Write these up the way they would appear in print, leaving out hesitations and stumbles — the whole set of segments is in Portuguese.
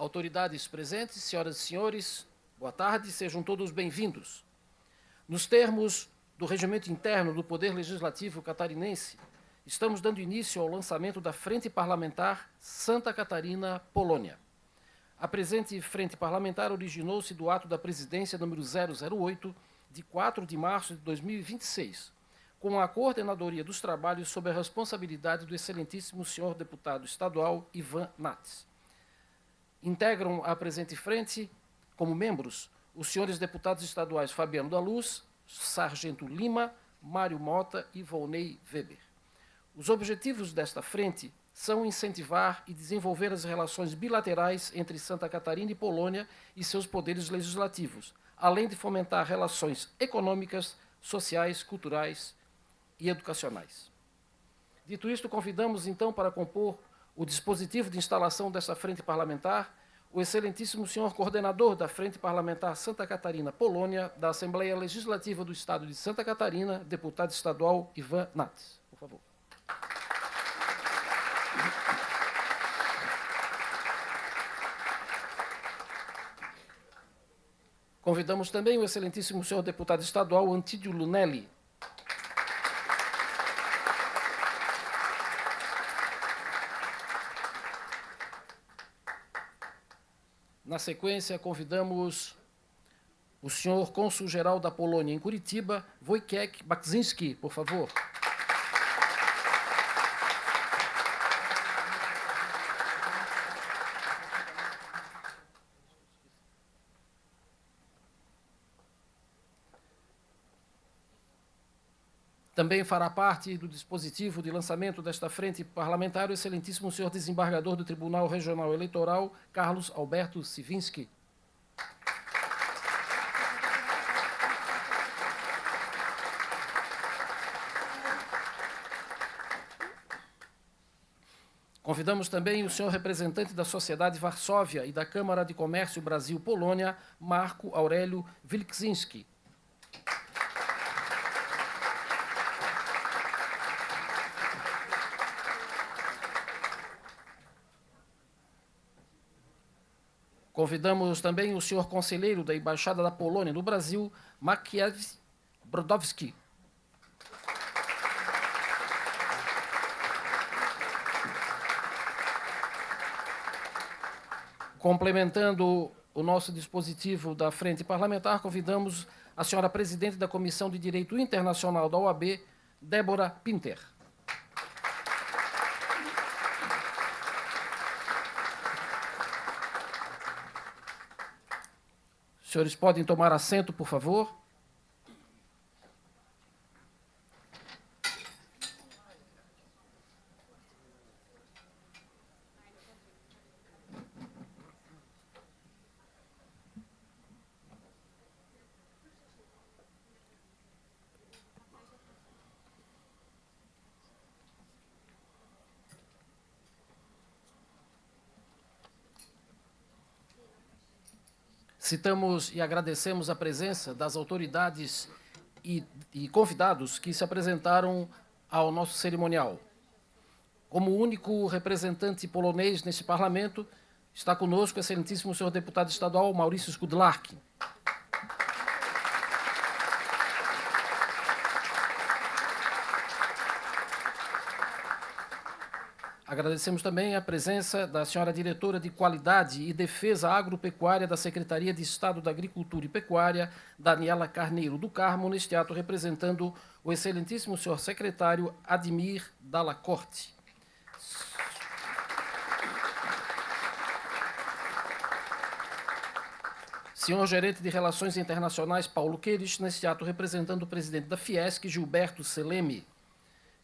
Autoridades presentes, senhoras e senhores, boa tarde, sejam todos bem-vindos. Nos termos do regimento interno do Poder Legislativo catarinense, estamos dando início ao lançamento da Frente Parlamentar Santa Catarina-Polônia. A presente Frente Parlamentar originou-se do ato da Presidência número 008, de 4 de março de 2026, com a coordenadoria dos trabalhos sob a responsabilidade do excelentíssimo senhor deputado estadual Ivan Nats. Integram a presente frente, como membros, os senhores deputados estaduais Fabiano da Luz, Sargento Lima, Mário Mota e Volney Weber. Os objetivos desta frente são incentivar e desenvolver as relações bilaterais entre Santa Catarina e Polônia e seus poderes legislativos, além de fomentar relações econômicas, sociais, culturais e educacionais. Dito isto, convidamos então para compor o dispositivo de instalação dessa frente parlamentar, o excelentíssimo senhor coordenador da Frente Parlamentar Santa Catarina-Polônia, da Assembleia Legislativa do Estado de Santa Catarina, deputado estadual Ivan Nats. Por favor. Convidamos também o excelentíssimo senhor deputado estadual Antídio Lunelli. Na sequência, convidamos o senhor cônsul-geral da Polônia em Curitiba, Wojciech Bakzinski, por favor. Também fará parte do dispositivo de lançamento desta frente parlamentar o excelentíssimo senhor desembargador do Tribunal Regional Eleitoral, Carlos Alberto Sivinski. Convidamos também o senhor representante da Sociedade Varsóvia e da Câmara de Comércio Brasil-Polônia, Marco Aurélio Wilczynski. Convidamos também o senhor conselheiro da Embaixada da Polônia no Brasil, Maciej Brodowski. Complementando o nosso dispositivo da Frente Parlamentar, convidamos a senhora presidente da Comissão de Direito Internacional da OAB, Débora Pinter. Os senhores podem tomar assento, por favor. Citamos e agradecemos a presença das autoridades e convidados que se apresentaram ao nosso cerimonial. Como único representante polonês neste parlamento, está conosco o excelentíssimo senhor deputado estadual Maurício Skudlarki. Agradecemos também a presença da senhora diretora de Qualidade e Defesa Agropecuária da Secretaria de Estado da Agricultura e Pecuária, Daniela Carneiro do Carmo, neste ato representando o excelentíssimo senhor secretário Admir Dalla Corte. Senhor gerente de Relações Internacionais Paulo Queires, neste ato representando o presidente da Fiesc, Gilberto Seleme.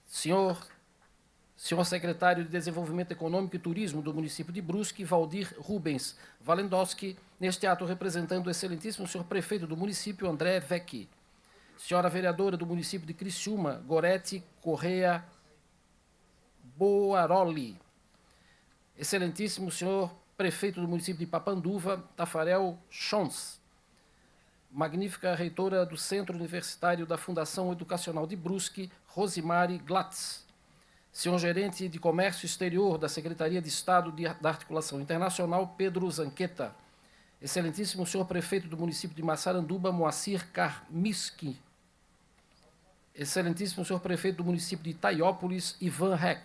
Senhor secretário de Desenvolvimento Econômico e Turismo do município de Brusque, Valdir Rubens Walendowski, neste ato representando o excelentíssimo senhor prefeito do município, André Vecchi. Senhora vereadora do município de Criciúma, Gorete Correa Boaroli. Excelentíssimo senhor prefeito do município de Papanduva, Tafarel Chons. Magnífica reitora do Centro Universitário da Fundação Educacional de Brusque, Rosimari Glatz. senhor gerente de Comércio Exterior da Secretaria de Estado da Articulação Internacional, Pedro Zanqueta, excelentíssimo senhor prefeito do município de Massaranduba, Moacir Karmiski, excelentíssimo senhor prefeito do município de Itaiópolis, Ivan Heck,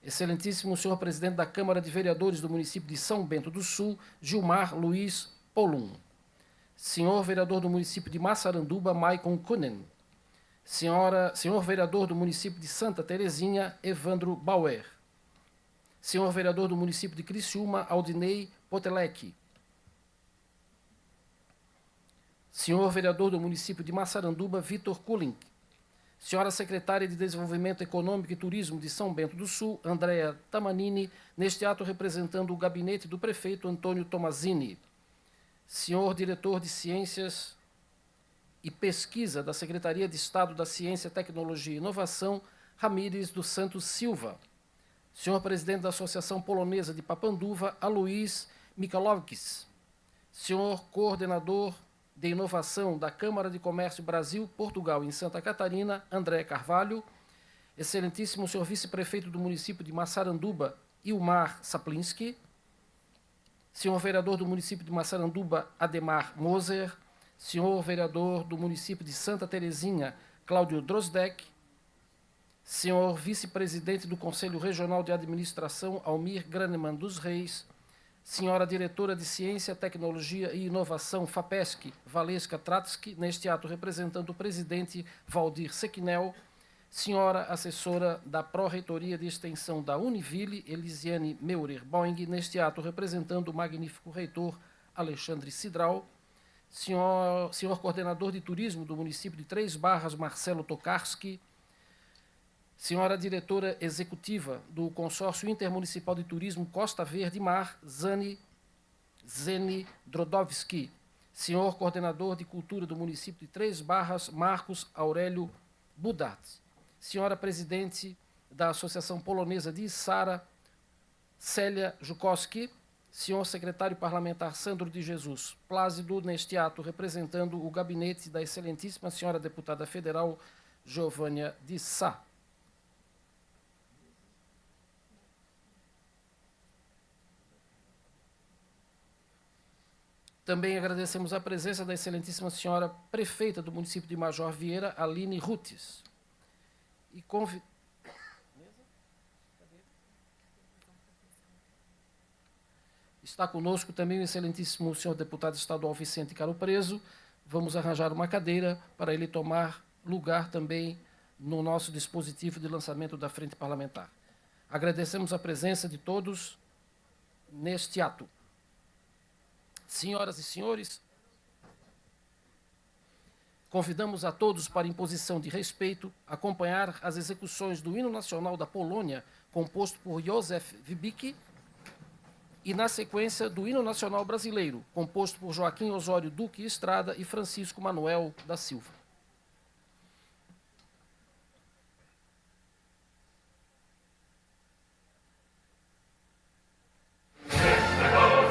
excelentíssimo senhor presidente da Câmara de Vereadores do município de São Bento do Sul, Gilmar Luiz Polum, senhor vereador do município de Massaranduba, Maicon Kunen, senhor vereador do município de Santa Terezinha, Evandro Bauer, senhor vereador do município de Criciúma, Aldinei Potelec, senhor vereador do município de Massaranduba, Vitor Kulink, senhora secretária de Desenvolvimento Econômico e Turismo de São Bento do Sul, Andréa Tamanini, neste ato representando o gabinete do prefeito Antônio Tomazini, senhor diretor de Ciências e Pesquisa da Secretaria de Estado da Ciência, Tecnologia e Inovação, Ramires dos Santos Silva, senhor presidente da Associação Polonesa de Papanduva, Aloís Mikalovskis, senhor coordenador de Inovação da Câmara de Comércio Brasil-Portugal em Santa Catarina, André Carvalho, excelentíssimo senhor vice-prefeito do município de Massaranduba, Ilmar Saplinski, senhor vereador do município de Massaranduba, Ademar Moser, senhor vereador do município de Santa Terezinha, Cláudio Drosdek, senhor vice-presidente do Conselho Regional de Administração, Almir Graneman dos Reis, senhora diretora de Ciência, Tecnologia e Inovação, FAPESC, Valesca Tratsky, neste ato representando o presidente Valdir Sequinel, senhora assessora da Pró-Reitoria de Extensão da Univille, Elisiane Meurer Boing, neste ato representando o magnífico reitor Alexandre Cidral, senhor coordenador de turismo do município de Três Barras, Marcelo Tokarski, senhora diretora executiva do Consórcio Intermunicipal de Turismo Costa Verde Mar, Zeni Drodowski, senhor coordenador de cultura do município de Três Barras, Marcos Aurélio Budat, senhora presidente da Associação Polonesa de Içara, Célia Jukowski, senhor secretário parlamentar Sandro de Jesus Plácido, neste ato representando o gabinete da excelentíssima senhora deputada federal Giovânia de Sá. Também agradecemos a presença da excelentíssima senhora prefeita do município de Major Vieira, Aline Rutes. E está conosco também o excelentíssimo senhor deputado estadual Vicente Caro Preso. Vamos arranjar uma cadeira para ele tomar lugar também no nosso dispositivo de lançamento da Frente Parlamentar. Agradecemos a presença de todos neste ato. Senhoras e senhores, convidamos a todos para, em posição de respeito, acompanhar as execuções do hino nacional da Polônia, composto por Józef Wybicki, e, na sequência, do hino nacional brasileiro, composto por Joaquim Osório Duque Estrada e Francisco Manuel da Silva. Zawołaj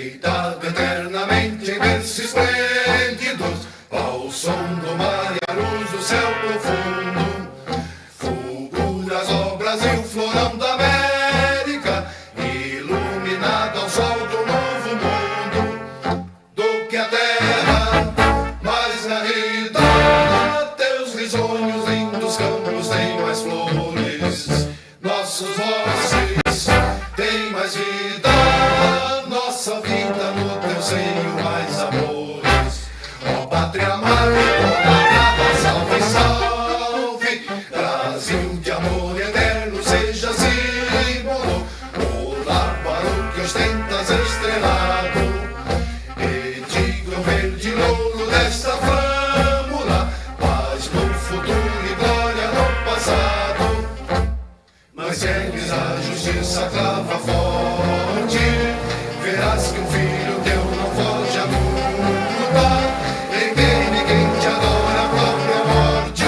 deitado eternamente em berço esplêndidos, ao som do mar e a luz do céu profundo, fulguras ó Brasil, florão da América, iluminado ao sol do novo mundo, do que a terra mais garrida, teus risonhos lindos campos têm mais flores, nossos vozes têm mais vida, nossa vida no teu seio mais amores. Ó pátria amada, toda salve, salve, Brasil de amor eterno, seja símbolo, o lar para o que ostentas estrelado, e digo verde louro desta flâmula, paz no futuro e glória no passado. Mas segues a justiça clava forte, verás que um filho teu não foge à luta, em quem ninguém te adora, a própria morte,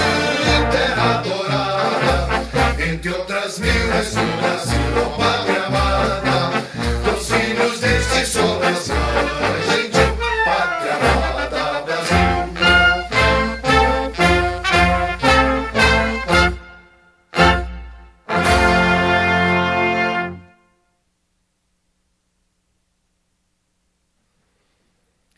terra adorada, entre outras mil és do Brasil, ó pátria amada, dos filhos deste sol mais gentil, pátria amada, Brasil.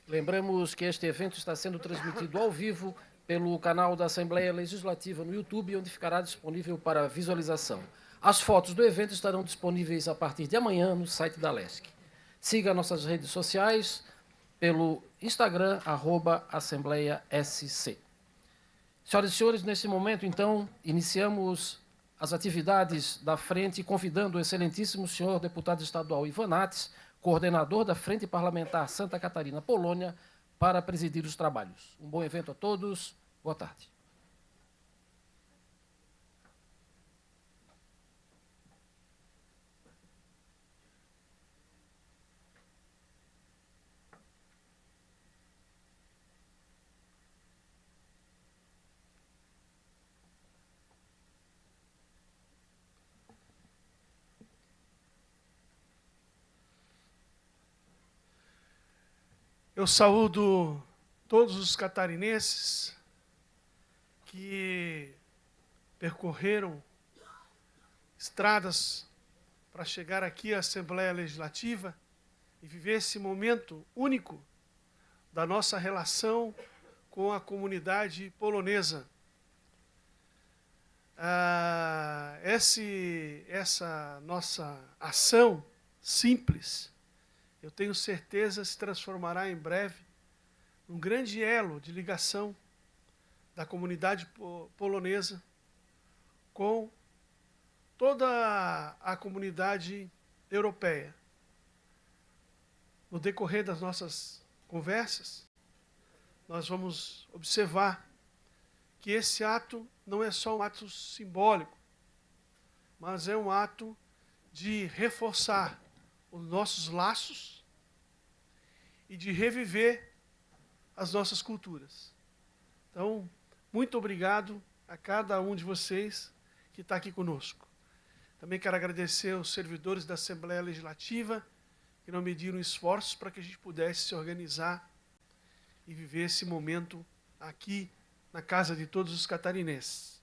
Lembramos que este evento está sendo transmitido ao vivo pelo canal da Assembleia Legislativa no YouTube, onde ficará disponível para visualização. As fotos do evento estarão disponíveis a partir de amanhã no site da LESC. Siga nossas redes sociais pelo Instagram, @AssembleiaSC. Senhoras e senhores, nesse momento, então, iniciamos as atividades da frente, convidando o excelentíssimo senhor deputado estadual Ivan Nates, coordenador da Frente Parlamentar Santa Catarina-Polônia, para presidir os trabalhos. Um bom evento a todos. Boa tarde. Eu saúdo todos os catarinenses que percorreram estradas para chegar aqui à Assembleia Legislativa e viver esse momento único da nossa relação com a comunidade polonesa. Essa nossa ação simples, eu tenho certeza, se transformará em breve num grande elo de ligação da comunidade polonesa com toda a comunidade europeia. No decorrer das nossas conversas, nós vamos observar que esse ato não é só um ato simbólico, mas é um ato de reforçar os nossos laços e de reviver as nossas culturas. Então, muito obrigado a cada um de vocês que está aqui conosco. Também quero agradecer aos servidores da Assembleia Legislativa que não mediram esforços para que a gente pudesse se organizar e viver esse momento aqui na casa de todos os catarinenses.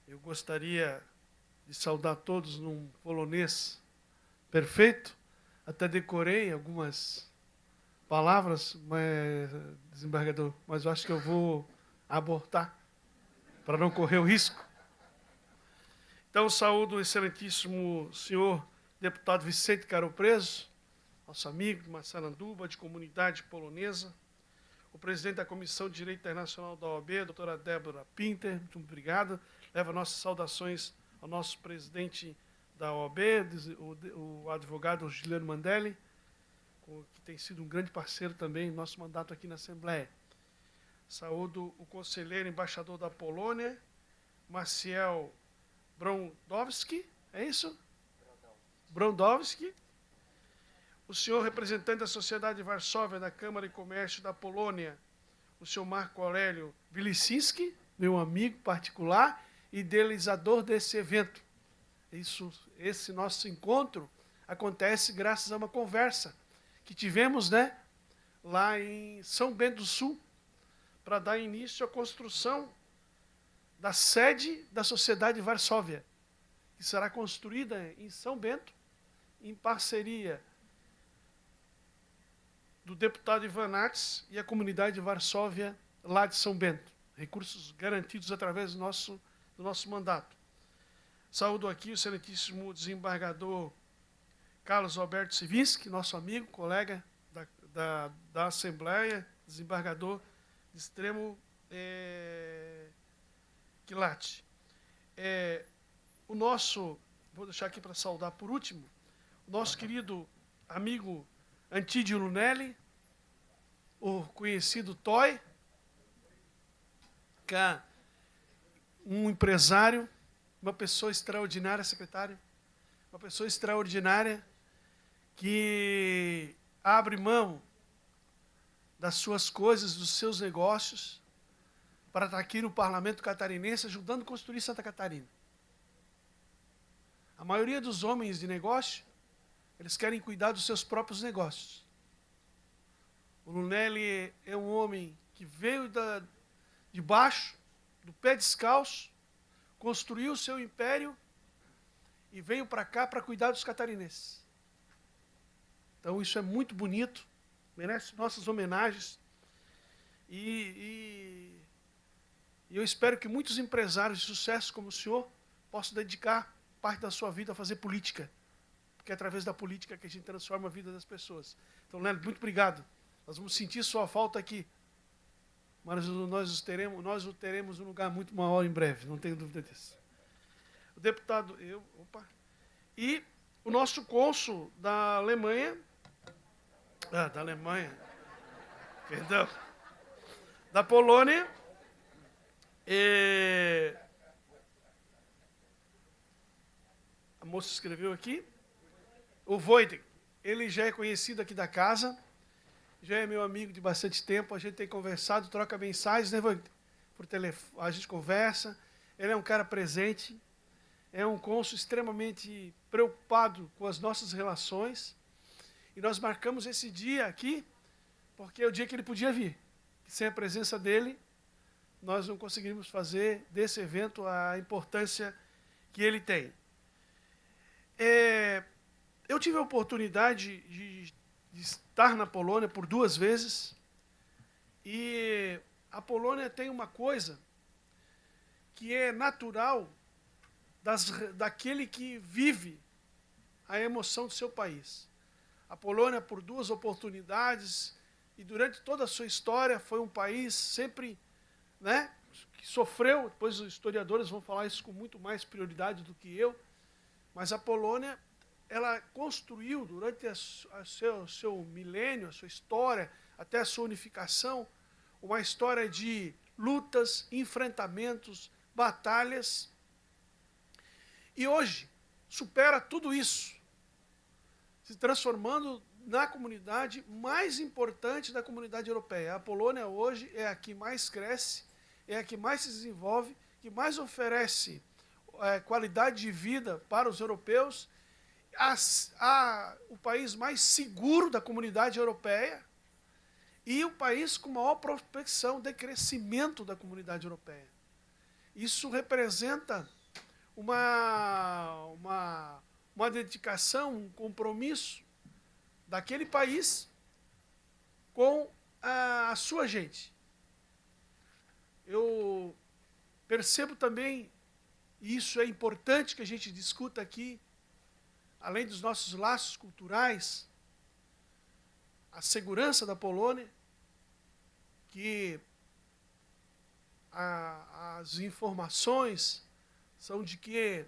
Eu gostaria de saudar todos num polonês perfeito, até decorei algumas palavras, desembargador, mas eu acho que eu vou abortar, para não correr o risco. Então, saúdo o excelentíssimo senhor deputado Vicente Caro Preso, nosso amigo de Massaranduba, de comunidade polonesa, o presidente da Comissão de Direito Internacional da OAB, a doutora Débora Pinter, muito obrigado, leva nossas saudações ao nosso presidente da OAB, o advogado Juliano Mandelli, que tem sido um grande parceiro também no nosso mandato aqui na Assembleia. Saúdo o conselheiro embaixador da Polônia, Maciel Brondowski, é isso? Brondowski. O senhor representante da Sociedade de Varsóvia da Câmara de Comércio da Polônia, o senhor Marco Aurélio Wilicinski, meu amigo particular e idealizador desse evento. Esse nosso encontro acontece graças a uma conversa que tivemos, né, lá em São Bento do Sul, para dar início à construção da sede da Sociedade Varsóvia, que será construída em São Bento, em parceria do deputado Ivan Nats e a comunidade de Varsóvia lá de São Bento. Recursos garantidos através do nosso mandato. Saúdo aqui o excelentíssimo desembargador Carlos Alberto Sivinski, nosso amigo, colega da Assembleia, desembargador de extremo quilate. O nosso, vou deixar aqui para saudar por último, o nosso querido amigo Antídio Lunelli, o conhecido Toy, que é um empresário, uma pessoa extraordinária, secretário, uma pessoa extraordinária que abre mão das suas coisas, dos seus negócios, para estar aqui no Parlamento Catarinense ajudando a construir Santa Catarina. A maioria dos homens de negócio, eles querem cuidar dos seus próprios negócios. O Lunelli é um homem que veio de baixo, do pé descalço, construiu o seu império e veio para cá para cuidar dos catarinenses. Então isso é muito bonito, merece nossas homenagens. E eu espero que muitos empresários de sucesso como o senhor possam dedicar parte da sua vida a fazer política, porque é através da política que a gente transforma a vida das pessoas. Então, Lunelli, muito obrigado. Nós vamos sentir sua falta aqui, mas nós o teremos um lugar muito maior em breve, não tenho dúvida disso. O deputado, e o nosso cônsul da Alemanha, perdão, da Polônia, a moça escreveu aqui, o Wojtek, ele já é conhecido aqui da casa, já é meu amigo de bastante tempo, a gente tem conversado, troca mensagens, né, Wojtek? Por telefone, a gente conversa, ele é um cara presente, é um cônsul extremamente preocupado com as nossas relações, e nós marcamos esse dia aqui, porque é o dia que ele podia vir. Sem a presença dele, nós não conseguiríamos fazer desse evento a importância que ele tem. Eu tive a oportunidade de estar na Polônia por 2 vezes, e a Polônia tem uma coisa que é natural daquele que vive a emoção do seu país. A Polônia, por 2 oportunidades, e durante toda a sua história, foi um país sempre, né, que sofreu, depois os historiadores vão falar isso com muito mais prioridade do que eu, mas a Polônia, ela construiu, durante o seu milênio, a sua história, até a sua unificação, uma história de lutas, enfrentamentos, batalhas, e hoje supera tudo isso, se transformando na comunidade mais importante da comunidade europeia. A Polônia hoje é a que mais cresce, é a que mais se desenvolve, que mais oferece qualidade de vida para os europeus, o país mais seguro da comunidade europeia e o país com maior prospecção de crescimento da comunidade europeia. Isso representa uma dedicação, um compromisso daquele país com a sua gente. Eu percebo também, e isso é importante que a gente discuta aqui, além dos nossos laços culturais, a segurança da Polônia, que as informações são de que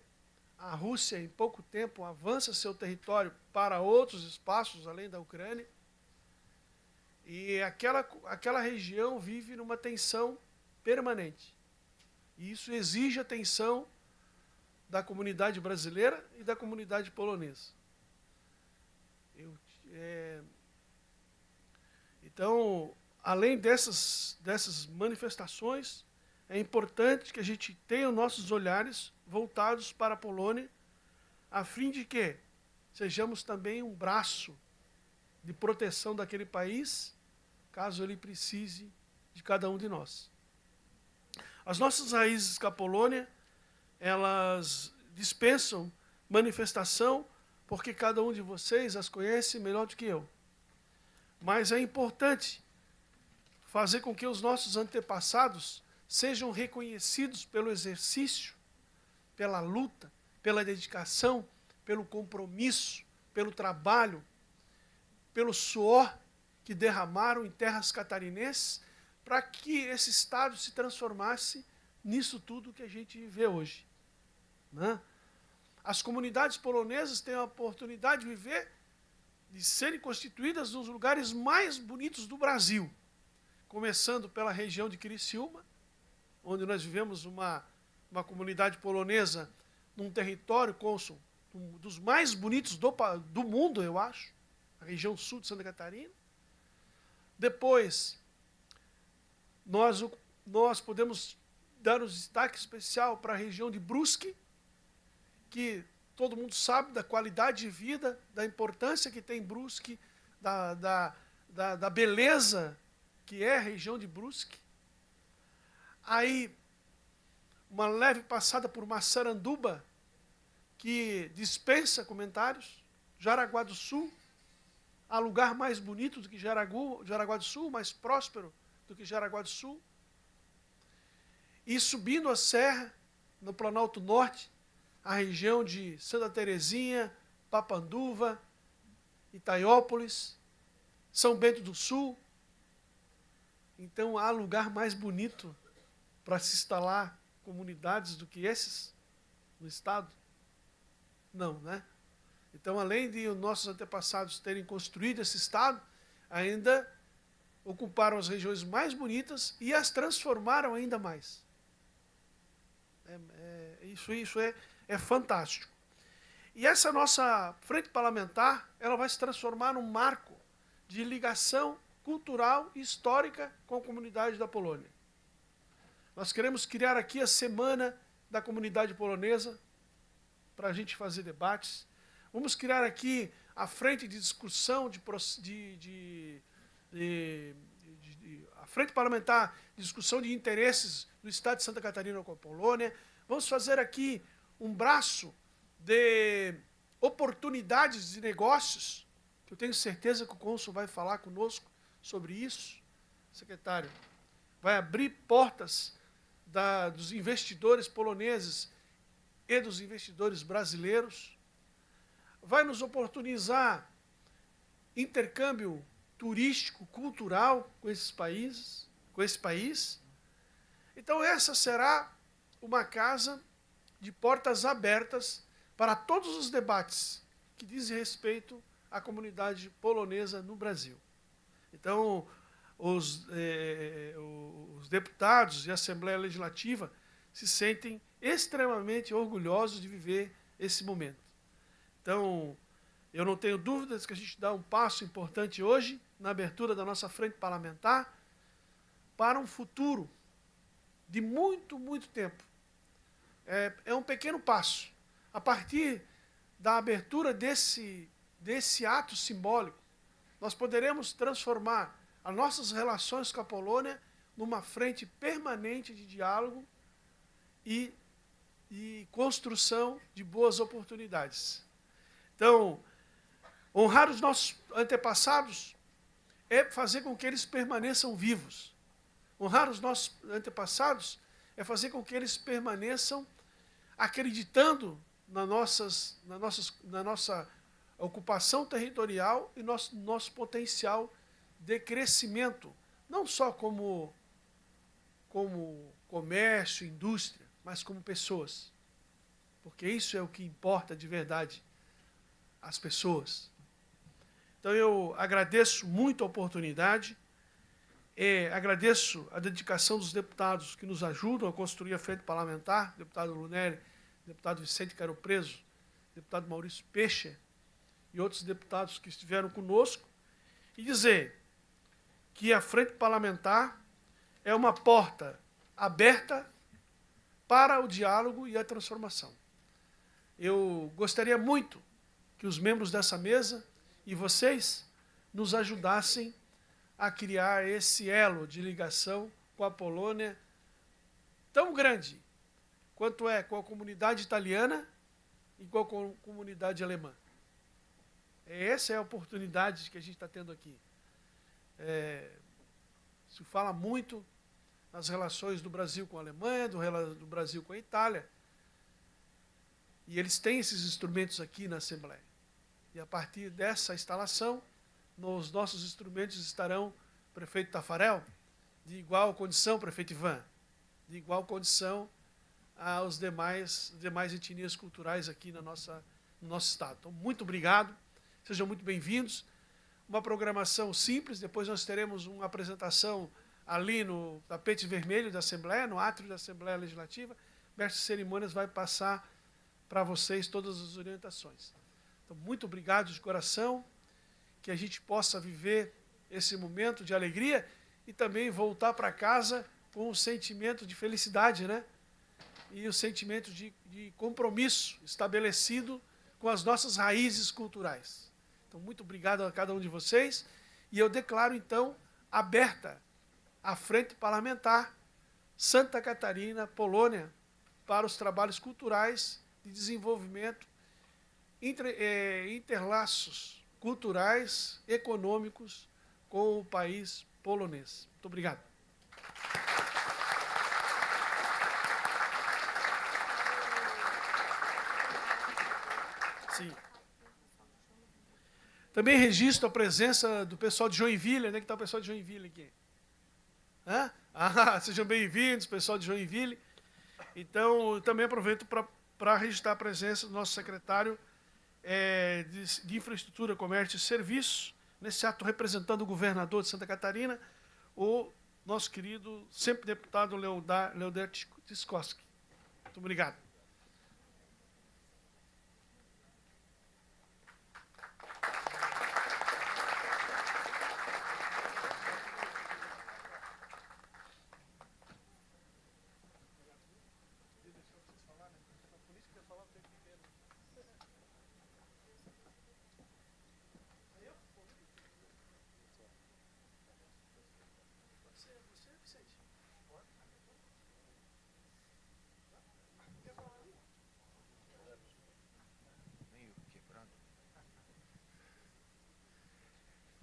a Rússia, em pouco tempo, avança seu território para outros espaços além da Ucrânia, e aquela região vive numa tensão permanente. E isso exige atenção da comunidade brasileira e da comunidade polonesa. Então, além dessas manifestações, é importante que a gente tenha os nossos olhares voltados para a Polônia, a fim de que sejamos também um braço de proteção daquele país, caso ele precise de cada um de nós. As nossas raízes com a Polônia, elas dispensam manifestação, porque cada um de vocês as conhece melhor do que eu. Mas é importante fazer com que os nossos antepassados sejam reconhecidos pelo exercício, pela luta, pela dedicação, pelo compromisso, pelo trabalho, pelo suor que derramaram em terras catarinenses, para que esse estado se transformasse nisso tudo que a gente vê hoje, né? As comunidades polonesas têm a oportunidade de viver, de serem constituídas nos lugares mais bonitos do Brasil, começando pela região de Criciúma, onde nós vivemos uma comunidade polonesa num território, cônsul, um dos mais bonitos do mundo, eu acho, a região sul de Santa Catarina. Depois, nós podemos dar um destaque especial para a região de Brusque, que todo mundo sabe da qualidade de vida, da importância que tem Brusque, da beleza que é a região de Brusque. Aí, uma leve passada por Massaranduba, que dispensa comentários. Jaraguá do Sul, há lugar mais bonito do que Jaraguá do Sul, mais próspero do que Jaraguá do Sul. E subindo a serra, no Planalto Norte, a região de Santa Terezinha, Papanduva, Itaiópolis, São Bento do Sul. Então, há lugar mais bonito para se instalar comunidades do que esses no estado? Não, né? Então, além de os nossos antepassados terem construído esse estado, ainda ocuparam as regiões mais bonitas e as transformaram ainda mais. Isso é fantástico. E essa nossa frente parlamentar, ela vai se transformar num marco de ligação cultural e histórica com a comunidade da Polônia. Nós queremos criar aqui a Semana da Comunidade Polonesa, para a gente fazer debates. Vamos criar aqui a frente de discussão, a frente parlamentar de discussão de interesses do Estado de Santa Catarina com a Polônia. Vamos fazer aqui um braço de oportunidades de negócios, que eu tenho certeza que o cônsul vai falar conosco sobre isso, secretário. Vai abrir portas dos investidores poloneses e dos investidores brasileiros. Vai nos oportunizar intercâmbio turístico, cultural com esses países, com esse país. Então essa será uma casa de portas abertas para todos os debates que dizem respeito à comunidade polonesa no Brasil. Então, os deputados e a Assembleia Legislativa se sentem extremamente orgulhosos de viver esse momento. Então, eu não tenho dúvidas que a gente dá um passo importante hoje na abertura da nossa frente parlamentar para um futuro de muito, muito tempo. É um pequeno passo. A partir da abertura desse ato simbólico, nós poderemos transformar as nossas relações com a Polônia numa frente permanente de diálogo e construção de boas oportunidades. Então, honrar os nossos antepassados é fazer com que eles permaneçam vivos. Honrar os nossos antepassados é fazer com que eles permaneçam acreditando na nossa ocupação territorial e nosso potencial de crescimento, não só como comércio, indústria, mas como pessoas. Porque isso é o que importa de verdade, as pessoas. Então eu agradeço muito a oportunidade, agradeço a dedicação dos deputados que nos ajudam a construir a frente parlamentar, deputado Lunelli, deputado Vicente Caro Preso, deputado Maurício Peixe e outros deputados que estiveram conosco, e dizer que a frente parlamentar é uma porta aberta para o diálogo e a transformação. Eu gostaria muito que os membros dessa mesa e vocês nos ajudassem a criar esse elo de ligação com a Polônia tão grande quanto é com a comunidade italiana e com a comunidade alemã. Essa é a oportunidade que a gente está tendo aqui. Se fala muito nas relações do Brasil com a Alemanha, do Brasil com a Itália, e eles têm esses instrumentos aqui na Assembleia. E a partir dessa instalação, nos nossos instrumentos estarão o prefeito Tafarel, de igual condição, prefeito Ivan, de igual condição aos demais etnias culturais aqui no nosso estado. Então, muito obrigado, sejam muito bem-vindos. Uma programação simples, depois nós teremos uma apresentação ali no tapete vermelho da Assembleia, no átrio da Assembleia Legislativa. O mestre de cerimônias vai passar para vocês todas as orientações. Então, muito obrigado de coração, que a gente possa viver esse momento de alegria e também voltar para casa com um sentimento de felicidade, né? E o sentimento de compromisso estabelecido com as nossas raízes culturais. Então, muito obrigado a cada um de vocês. E eu declaro, então, aberta a Frente Parlamentar Santa Catarina, Polônia, para os trabalhos culturais de desenvolvimento, interlaços culturais, econômicos com o país polonês. Muito obrigado. Sim. Também registro a presença do pessoal de Joinville, né? Que está o pessoal de Joinville aqui. Hã? Sejam bem-vindos, pessoal de Joinville. Então, também aproveito para registrar a presença do nosso secretário de Infraestrutura, Comércio e Serviços, nesse ato representando o governador de Santa Catarina, o nosso querido, sempre deputado Leoder Tiskowski. Muito obrigado.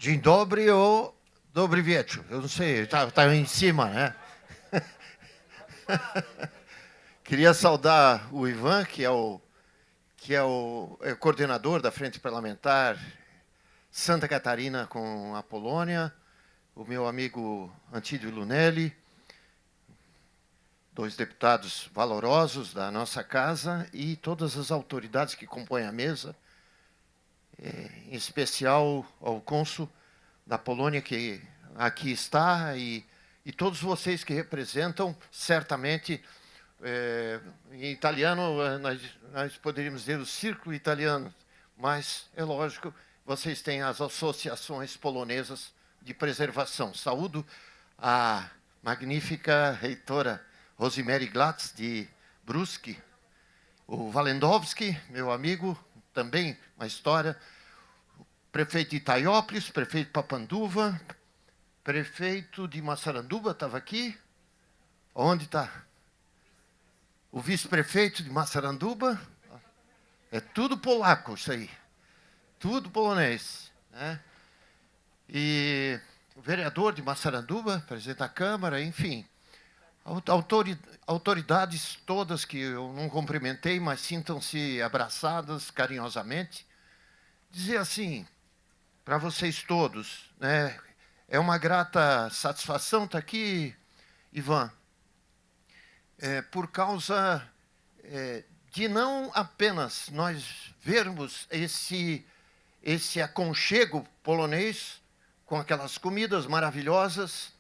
Dzień dobry ou dobry wieczór. Eu não sei, tá em cima, né? Queria saudar o Ivan, que é o coordenador da Frente Parlamentar Santa Catarina com a Polônia, o meu amigo Antídio Lunelli, 2 deputados valorosos da nossa casa e todas as autoridades que compõem a mesa, em especial ao cônsul da Polônia que aqui está e todos vocês que representam, certamente, em italiano nós poderíamos dizer o círculo italiano, mas é lógico, vocês têm as associações polonesas de preservação. Saúdo a magnífica reitora Rosemary Glatz de Brusque, o Walendowski, meu amigo, também uma história, prefeito de Itaiópolis, prefeito de Papanduva, prefeito de Massaranduba, estava aqui. Onde está? O vice-prefeito de Massaranduba. É tudo polaco isso aí. Tudo polonês, né? E o vereador de Massaranduba, presidente da Câmara, enfim. Autoridades todas que eu não cumprimentei, mas sintam-se abraçadas carinhosamente. Dizer assim, para vocês todos, né, é uma grata satisfação estar aqui, Ivan, por causa de não apenas nós vermos esse aconchego polonês com aquelas comidas maravilhosas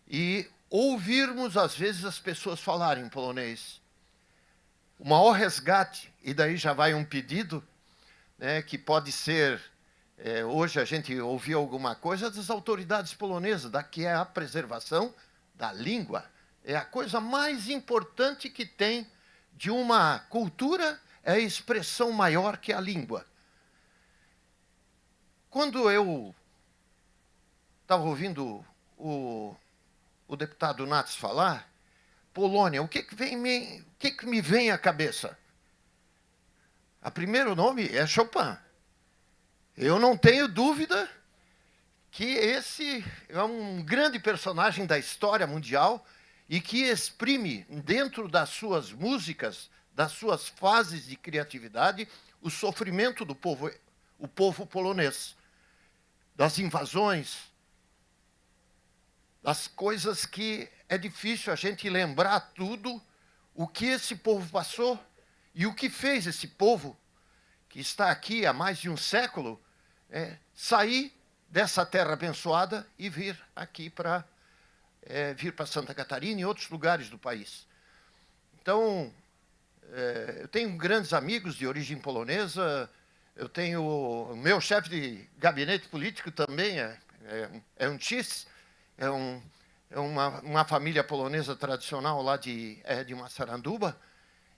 e ouvirmos, às vezes, as pessoas falarem polonês. O maior resgate, e daí já vai um pedido, né, que pode ser, hoje a gente ouviu alguma coisa das autoridades polonesas, que é a preservação da língua. É a coisa mais importante que tem de uma cultura, é a expressão maior que a língua. Quando eu estava ouvindo o deputado Nats falar, Polônia, o que me vem à cabeça? O primeiro nome é Chopin. Eu não tenho dúvida que esse é um grande personagem da história mundial e que exprime, dentro das suas músicas, das suas fases de criatividade, o sofrimento do povo, o povo polonês, das invasões, das coisas que é difícil a gente lembrar tudo, o que esse povo passou e o que fez esse povo, que está aqui há mais de um século, sair dessa terra abençoada e vir aqui para Santa Catarina e outros lugares do país. Então, eu tenho grandes amigos de origem polonesa, eu tenho o meu chefe de gabinete político também, é um TIS, é uma família polonesa tradicional lá de Massaranduba,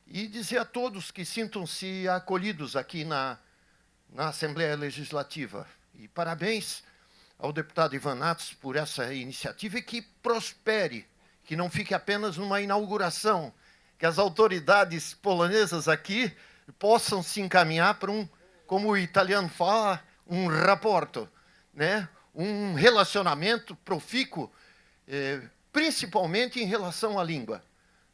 e dizer a todos que sintam-se acolhidos aqui na Assembleia Legislativa. E parabéns ao deputado Ivan Nats por essa iniciativa e que prospere, que não fique apenas numa inauguração, que as autoridades polonesas aqui possam se encaminhar para como o italiano fala, um rapporto, né? Um relacionamento profícuo, principalmente em relação à língua.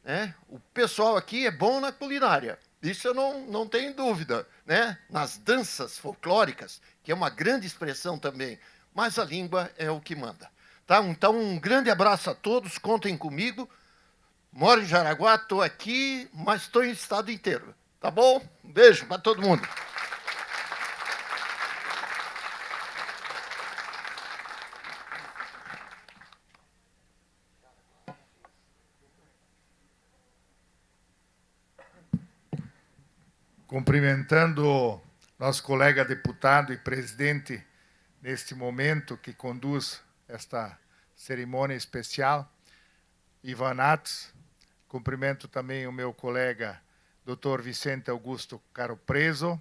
Né? O pessoal aqui é bom na culinária, isso eu não tenho dúvida, né? Nas danças folclóricas, que é uma grande expressão também, mas a língua é o que manda. Tá? Então, um grande abraço a todos, contem comigo. Moro em Jaraguá, estou aqui, mas estou em estado inteiro. Tá bom? Um beijo para todo mundo. Cumprimentando nosso colega deputado e presidente neste momento que conduz esta cerimônia especial, Ivan Nats. Cumprimento também o meu colega, Dr. Vicente Augusto Caro Preso.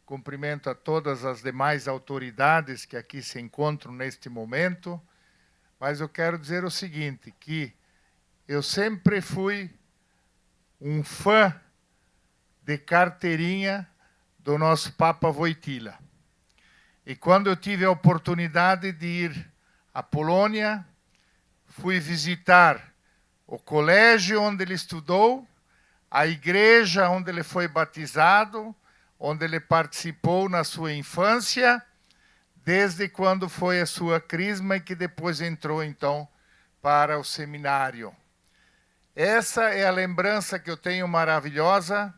Cumprimento a todas as demais autoridades que aqui se encontram neste momento. Mas eu quero dizer o seguinte, que eu sempre fui um fã de carteirinha do nosso Papa Wojtyła. E quando eu tive a oportunidade de ir à Polônia, fui visitar o colégio onde ele estudou, a igreja onde ele foi batizado, onde ele participou na sua infância, desde quando foi a sua crisma e que depois entrou, então, para o seminário. Essa é a lembrança que eu tenho maravilhosa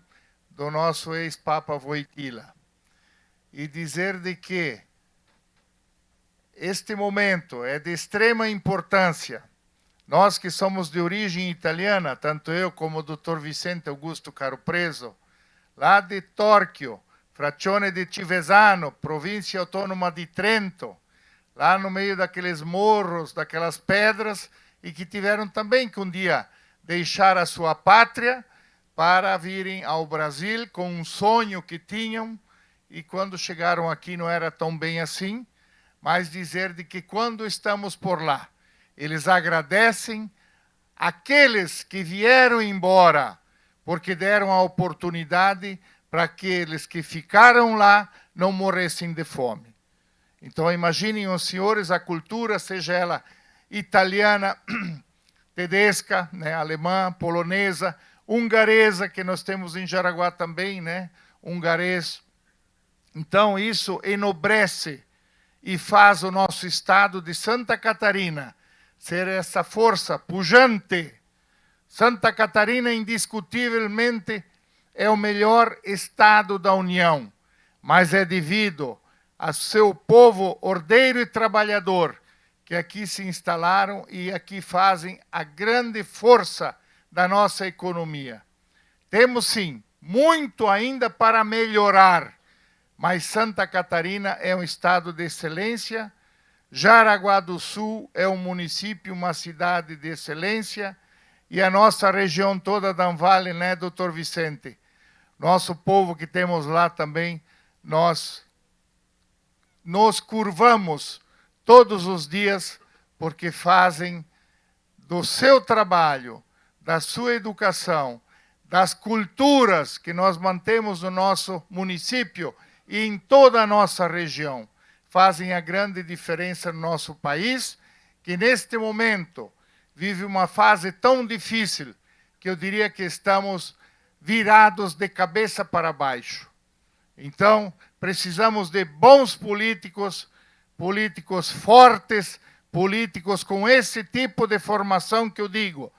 do nosso ex-Papa Wojtyła. E dizer de que este momento é de extrema importância. Nós que somos de origem italiana, tanto eu como o Dr. Vicente Augusto Caro Preso, lá de Torquio, frazione de Civesano, província autônoma de Trento, lá no meio daqueles morros, daquelas pedras, e que tiveram também que um dia deixar a sua pátria para virem ao Brasil com um sonho que tinham, e quando chegaram aqui não era tão bem assim, mas dizer de que quando estamos por lá, eles agradecem aqueles que vieram embora, porque deram a oportunidade para aqueles que ficaram lá não morressem de fome. Então imaginem os senhores a cultura, seja ela italiana, tedesca, né, alemã, polonesa, hungaresa, que nós temos em Jaraguá também, né, hungarês. Então isso enobrece e faz o nosso estado de Santa Catarina ser essa força pujante. Santa Catarina, indiscutivelmente, é o melhor estado da União, mas é devido ao seu povo ordeiro e trabalhador, que aqui se instalaram e aqui fazem a grande força da nossa economia. Temos, sim, muito ainda para melhorar, mas Santa Catarina é um estado de excelência, Jaraguá do Sul é um município, uma cidade de excelência, e a nossa região toda da Vale, né, doutor Vicente? Nosso povo que temos lá também, nós nos curvamos todos os dias, porque fazem do seu trabalho, da sua educação, das culturas que nós mantemos no nosso município e em toda a nossa região, fazem a grande diferença no nosso país, que neste momento vive uma fase tão difícil que eu diria que estamos virados de cabeça para baixo. Então, precisamos de bons políticos, políticos fortes, políticos com esse tipo de formação que eu digo,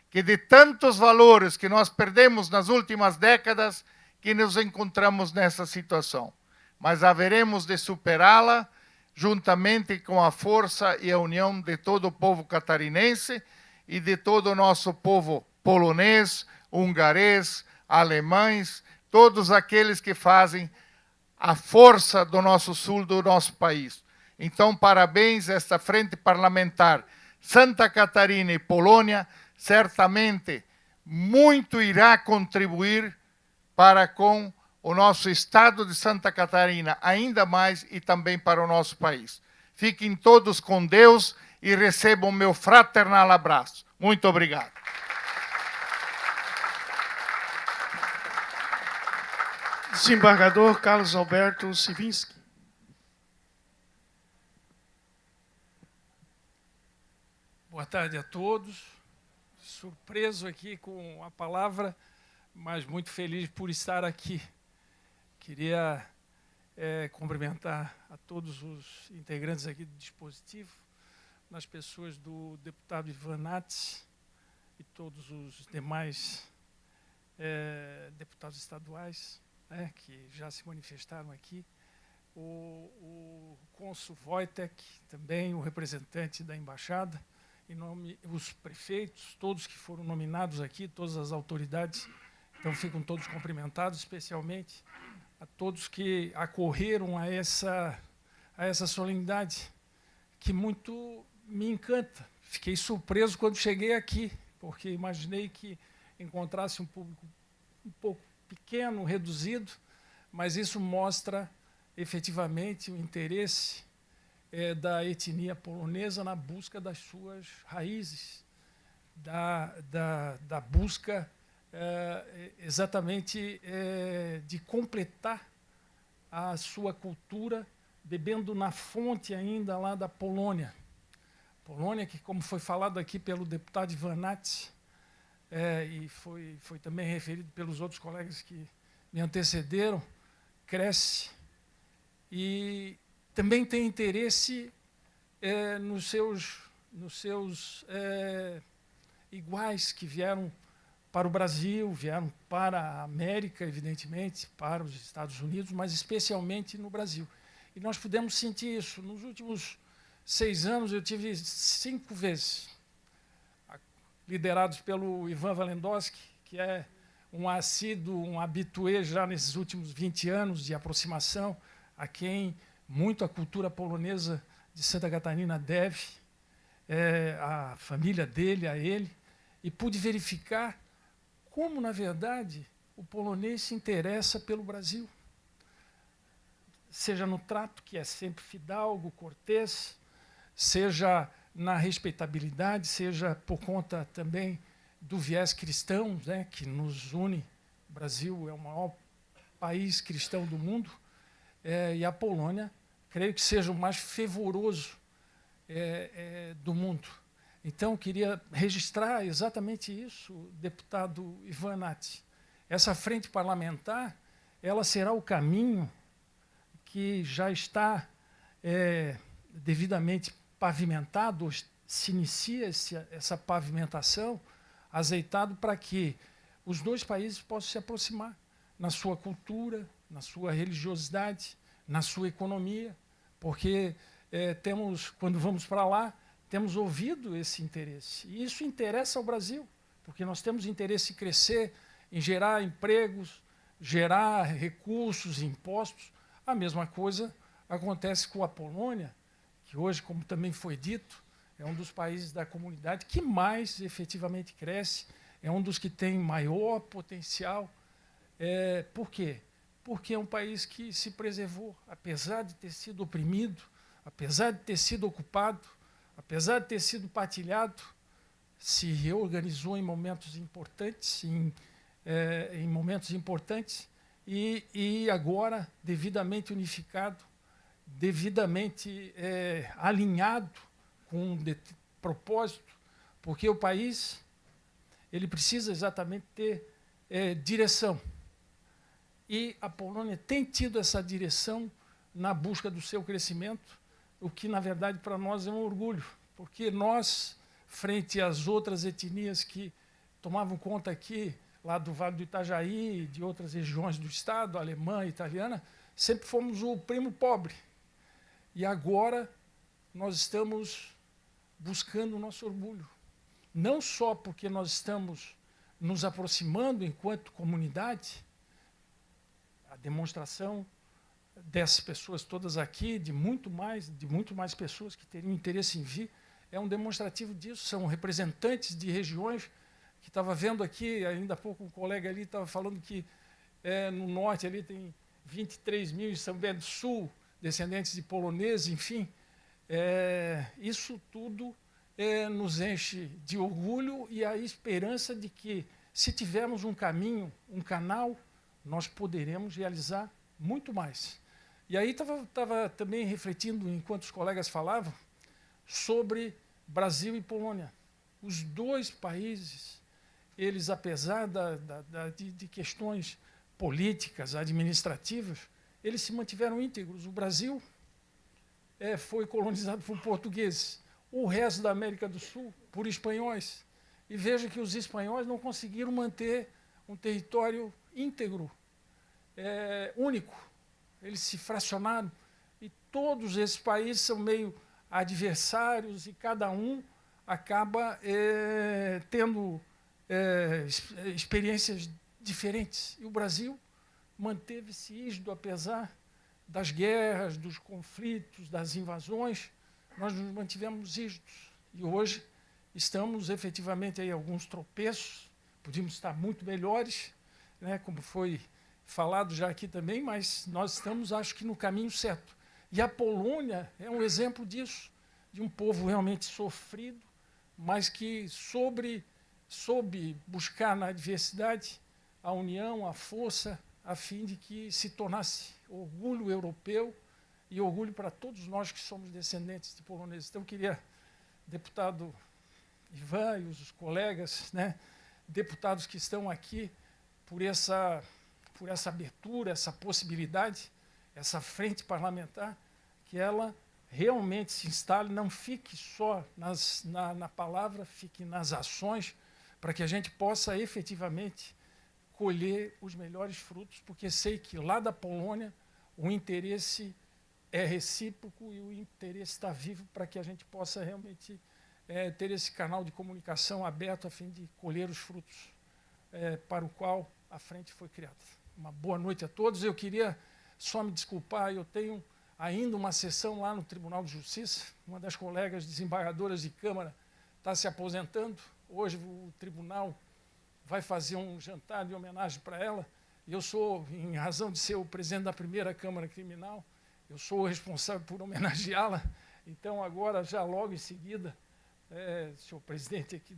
que de tantos valores que nós perdemos nas últimas décadas, que nos encontramos nessa situação. Mas haveremos de superá-la juntamente com a força e a união de todo o povo catarinense e de todo o nosso povo polonês, hungarês, alemães, todos aqueles que fazem a força do nosso sul, do nosso país. Então, parabéns a esta frente parlamentar. Santa Catarina e Polônia, certamente, muito irá contribuir para com o nosso estado de Santa Catarina, ainda mais, e também para o nosso país. Fiquem todos com Deus e recebam o meu fraternal abraço. Muito obrigado. Desembargador Carlos Alberto Sivinski. Boa tarde a todos. Surpreso aqui com a palavra, mas muito feliz por estar aqui. Queria cumprimentar a todos os integrantes aqui do dispositivo, nas pessoas do deputado Ivan Nats e todos os demais deputados estaduais, que já se manifestaram aqui, o cônsul Wojtek, também o representante da embaixada, em nome os prefeitos, todos que foram nominados aqui, todas as autoridades, então ficam todos cumprimentados, especialmente a todos que acorreram a essa solenidade, que muito me encanta. Fiquei surpreso quando cheguei aqui, porque imaginei que encontrasse um público um pouco pequeno, reduzido, mas isso mostra efetivamente o interesse da etnia polonesa na busca das suas raízes, da busca exatamente de completar a sua cultura, bebendo na fonte ainda lá da Polônia. Polônia, que, como foi falado aqui pelo deputado Ivan Nats, e foi também referido pelos outros colegas que me antecederam, cresce e também tem interesse nos seus iguais que vieram para o Brasil, vieram para a América, evidentemente, para os Estados Unidos, mas especialmente no Brasil. E nós pudemos sentir isso. Nos últimos 6 anos, eu tive 5 vezes, liderados pelo Ivan Walendowski, que é um assíduo, um habitué já nesses últimos 20 anos de aproximação, a quem muito a cultura polonesa de Santa Catarina deve, a família dele, a ele, e pude verificar como, na verdade, o polonês se interessa pelo Brasil. Seja no trato, que é sempre fidalgo, cortês, seja na respeitabilidade, seja por conta também do viés cristão, que nos une. O Brasil é o maior país cristão do mundo, e a Polônia, creio que seja o mais fervoroso do mundo. Então, queria registrar exatamente isso, deputado Ivan Nats. Essa frente parlamentar, ela será o caminho que já está devidamente pavimentado, se inicia essa pavimentação, azeitado para que os dois países possam se aproximar na sua cultura, na sua religiosidade, na sua economia, porque quando vamos para lá, temos ouvido esse interesse. E isso interessa ao Brasil, porque nós temos interesse em crescer, em gerar empregos, gerar recursos, impostos. A mesma coisa acontece com a Polônia, que hoje, como também foi dito, é um dos países da comunidade que mais efetivamente cresce, é um dos que tem maior potencial. Por quê? Porque é um país que se preservou, apesar de ter sido oprimido apesar de ter sido ocupado, apesar de ter sido partilhado, se reorganizou em momentos importantes, em momentos importantes, e agora devidamente unificado, devidamente alinhado com um propósito, porque o país ele precisa exatamente ter direção. E a Polônia tem tido essa direção na busca do seu crescimento, o que, na verdade, para nós é um orgulho, porque nós, frente às outras etnias que tomavam conta aqui, lá do Vale do Itajaí, de outras regiões do estado, alemã, italiana, sempre fomos o primo pobre. E agora nós estamos buscando o nosso orgulho. Não só porque nós estamos nos aproximando enquanto comunidade, a demonstração dessas pessoas todas aqui, de muito mais pessoas que teriam interesse em vir, é um demonstrativo disso. São representantes de regiões que estava vendo aqui, ainda há pouco um colega ali estava falando que no norte ali tem 23 mil, em São Bento do Sul, descendentes de poloneses, enfim. Isso tudo nos enche de orgulho e a esperança de que, se tivermos um caminho, um canal, nós poderemos realizar muito mais. E aí estava também refletindo, enquanto os colegas falavam, sobre Brasil e Polônia. Os dois países, eles, apesar de questões políticas, administrativas, eles se mantiveram íntegros. O Brasil foi colonizado por portugueses, o resto da América do Sul por espanhóis. E veja que os espanhóis não conseguiram manter um território íntegro, único. Eles se fracionaram. E todos esses países são meio adversários e cada um acaba tendo experiências diferentes. E o Brasil manteve-se rígido, apesar das guerras, dos conflitos, das invasões, nós nos mantivemos rígidos. E hoje estamos efetivamente aí alguns tropeços, podíamos estar muito melhores, né, como foi falado já aqui também, mas nós estamos, acho que, no caminho certo. E a Polônia é um exemplo disso, de um povo realmente sofrido, mas que soube buscar na adversidade a união, a força, a fim de que se tornasse orgulho europeu e orgulho para todos nós que somos descendentes de poloneses. Então, eu queria, deputado Ivan e os colegas, né, deputados que estão aqui, por essa abertura, essa possibilidade, essa frente parlamentar, que ela realmente se instale, não fique só na palavra, fique nas ações, para que a gente possa efetivamente colher os melhores frutos, porque sei que lá da Polônia o interesse é recíproco e o interesse está vivo para que a gente possa realmente ter esse canal de comunicação aberto a fim de colher os frutos para o qual a frente foi criada. Uma boa noite a todos. Eu queria só me desculpar, eu tenho ainda uma sessão lá no Tribunal de Justiça, uma das colegas desembargadoras de Câmara está se aposentando, hoje o tribunal vai fazer um jantar de homenagem para ela, e eu sou, em razão de ser o presidente da primeira Câmara Criminal, eu sou o responsável por homenageá-la, então agora, já logo em seguida, senhor presidente aqui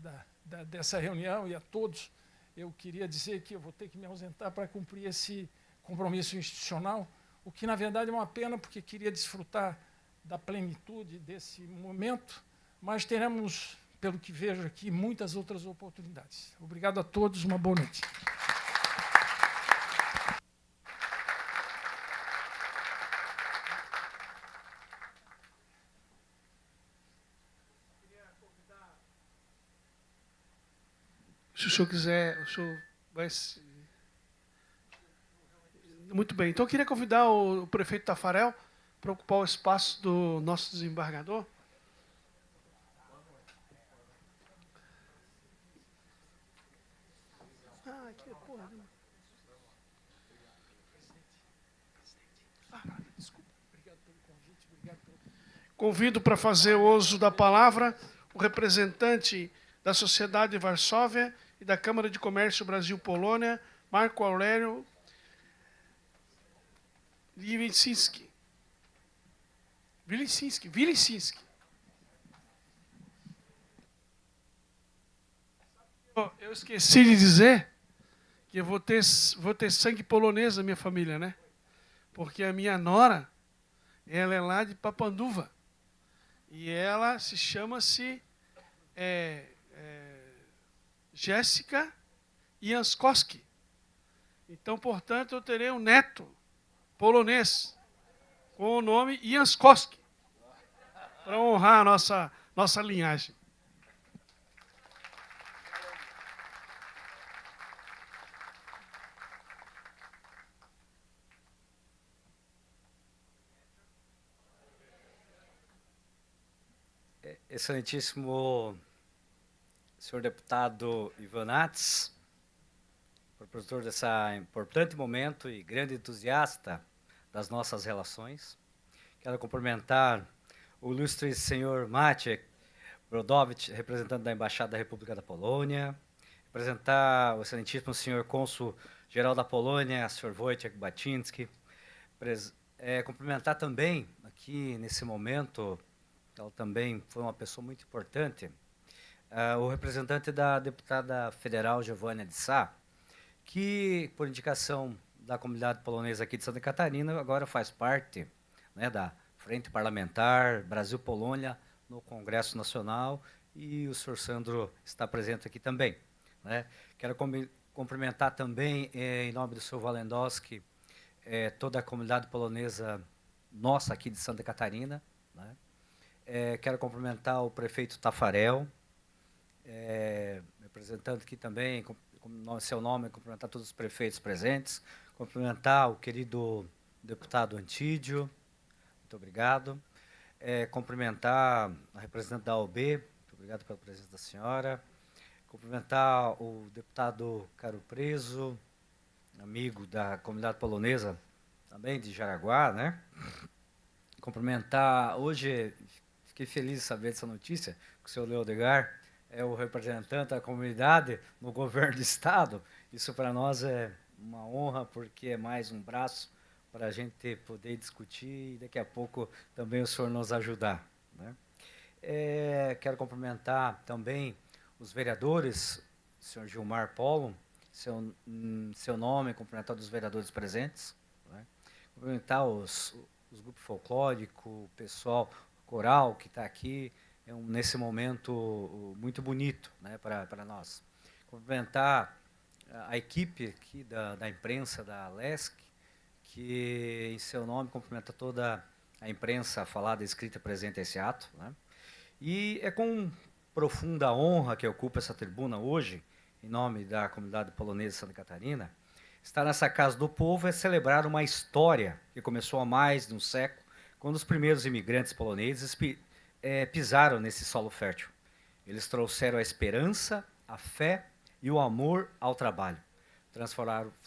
dessa reunião e a todos, eu queria dizer que eu vou ter que me ausentar para cumprir esse compromisso institucional, o que, na verdade, é uma pena, porque queria desfrutar da plenitude desse momento, mas teremos, pelo que vejo aqui, muitas outras oportunidades. Obrigado a todos, uma boa noite. Se o senhor quiser, o senhor vai... Muito bem. Então, eu queria convidar o prefeito Tafarel para ocupar o espaço do nosso desembargador. Convido para fazer o uso da palavra o representante da Sociedade Varsóvia e da Câmara de Comércio Brasil-Polônia, Marco Aurélio Liwinski. Vilicinski, Vilicinski. Eu esqueci de dizer que eu vou ter sangue polonês na minha família, né? Porque a minha nora, ela é lá de Papanduva. E ela chama-se Jéssica Jankowski. Então, portanto, eu terei um neto polonês com o nome Jankowski, para honrar a nossa linhagem. Excelentíssimo senhor deputado Ivanates, propositor desse importante momento e grande entusiasta das nossas relações. Quero cumprimentar o ilustre senhor Maciej Brodowicz, representante da Embaixada da República da Polônia, representar o excelentíssimo senhor cônsul-geral da Polônia, senhor Wojciech Baczynski, cumprimentar também, aqui nesse momento, ela também foi uma pessoa muito importante, o representante da deputada federal Giovânia de Sá, que, por indicação da comunidade polonesa aqui de Santa Catarina, agora faz parte, né, da Frente Parlamentar Brasil-Polônia no Congresso Nacional, e o senhor Sandro está presente aqui também, né? Quero cumprimentar também, em nome do senhor Walendowski, toda a comunidade polonesa nossa aqui de Santa Catarina, né? Quero cumprimentar o prefeito Tafarel, representante aqui também, com seu nome, cumprimentar todos os prefeitos presentes, cumprimentar o querido deputado Antídio, muito obrigado, cumprimentar a representante da OB, muito obrigado pela presença da senhora, cumprimentar o deputado Caro Preso, amigo da comunidade polonesa, também de Jaraguá, né? Cumprimentar, hoje, fiquei feliz de saber dessa notícia, que o senhor Leodegar é o representante da comunidade no governo do Estado. Isso para nós é uma honra, porque é mais um braço para a gente poder discutir e daqui a pouco também o senhor nos ajudar, né? Quero cumprimentar também os vereadores, o senhor Gilmar Polo, seu nome, cumprimentar os vereadores presentes, né? Cumprimentar os grupos folclóricos, o pessoal coral que está aqui, nesse momento muito bonito, né, para nós. Cumprimentar a equipe aqui da imprensa da LESC, que em seu nome cumprimenta toda a imprensa falada, escrita, presente a esse ato, né? E é com profunda honra que eu ocupo essa tribuna hoje, em nome da comunidade polonesa de Santa Catarina. Estar nessa Casa do Povo é celebrar uma história que começou há mais de um século, quando os primeiros imigrantes poloneses pisaram nesse solo fértil. Eles trouxeram a esperança, a fé e o amor ao trabalho.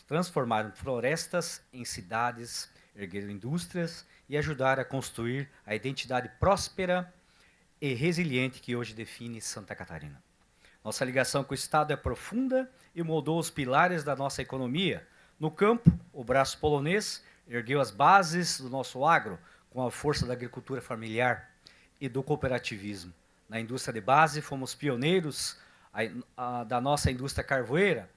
Transformaram florestas em cidades, ergueram indústrias e ajudaram a construir a identidade próspera e resiliente que hoje define Santa Catarina. Nossa ligação com o Estado é profunda e moldou os pilares da nossa economia. No campo, o braço polonês ergueu as bases do nosso agro com a força da agricultura familiar e do cooperativismo. Na indústria de base, fomos pioneiros da nossa indústria carvoeira,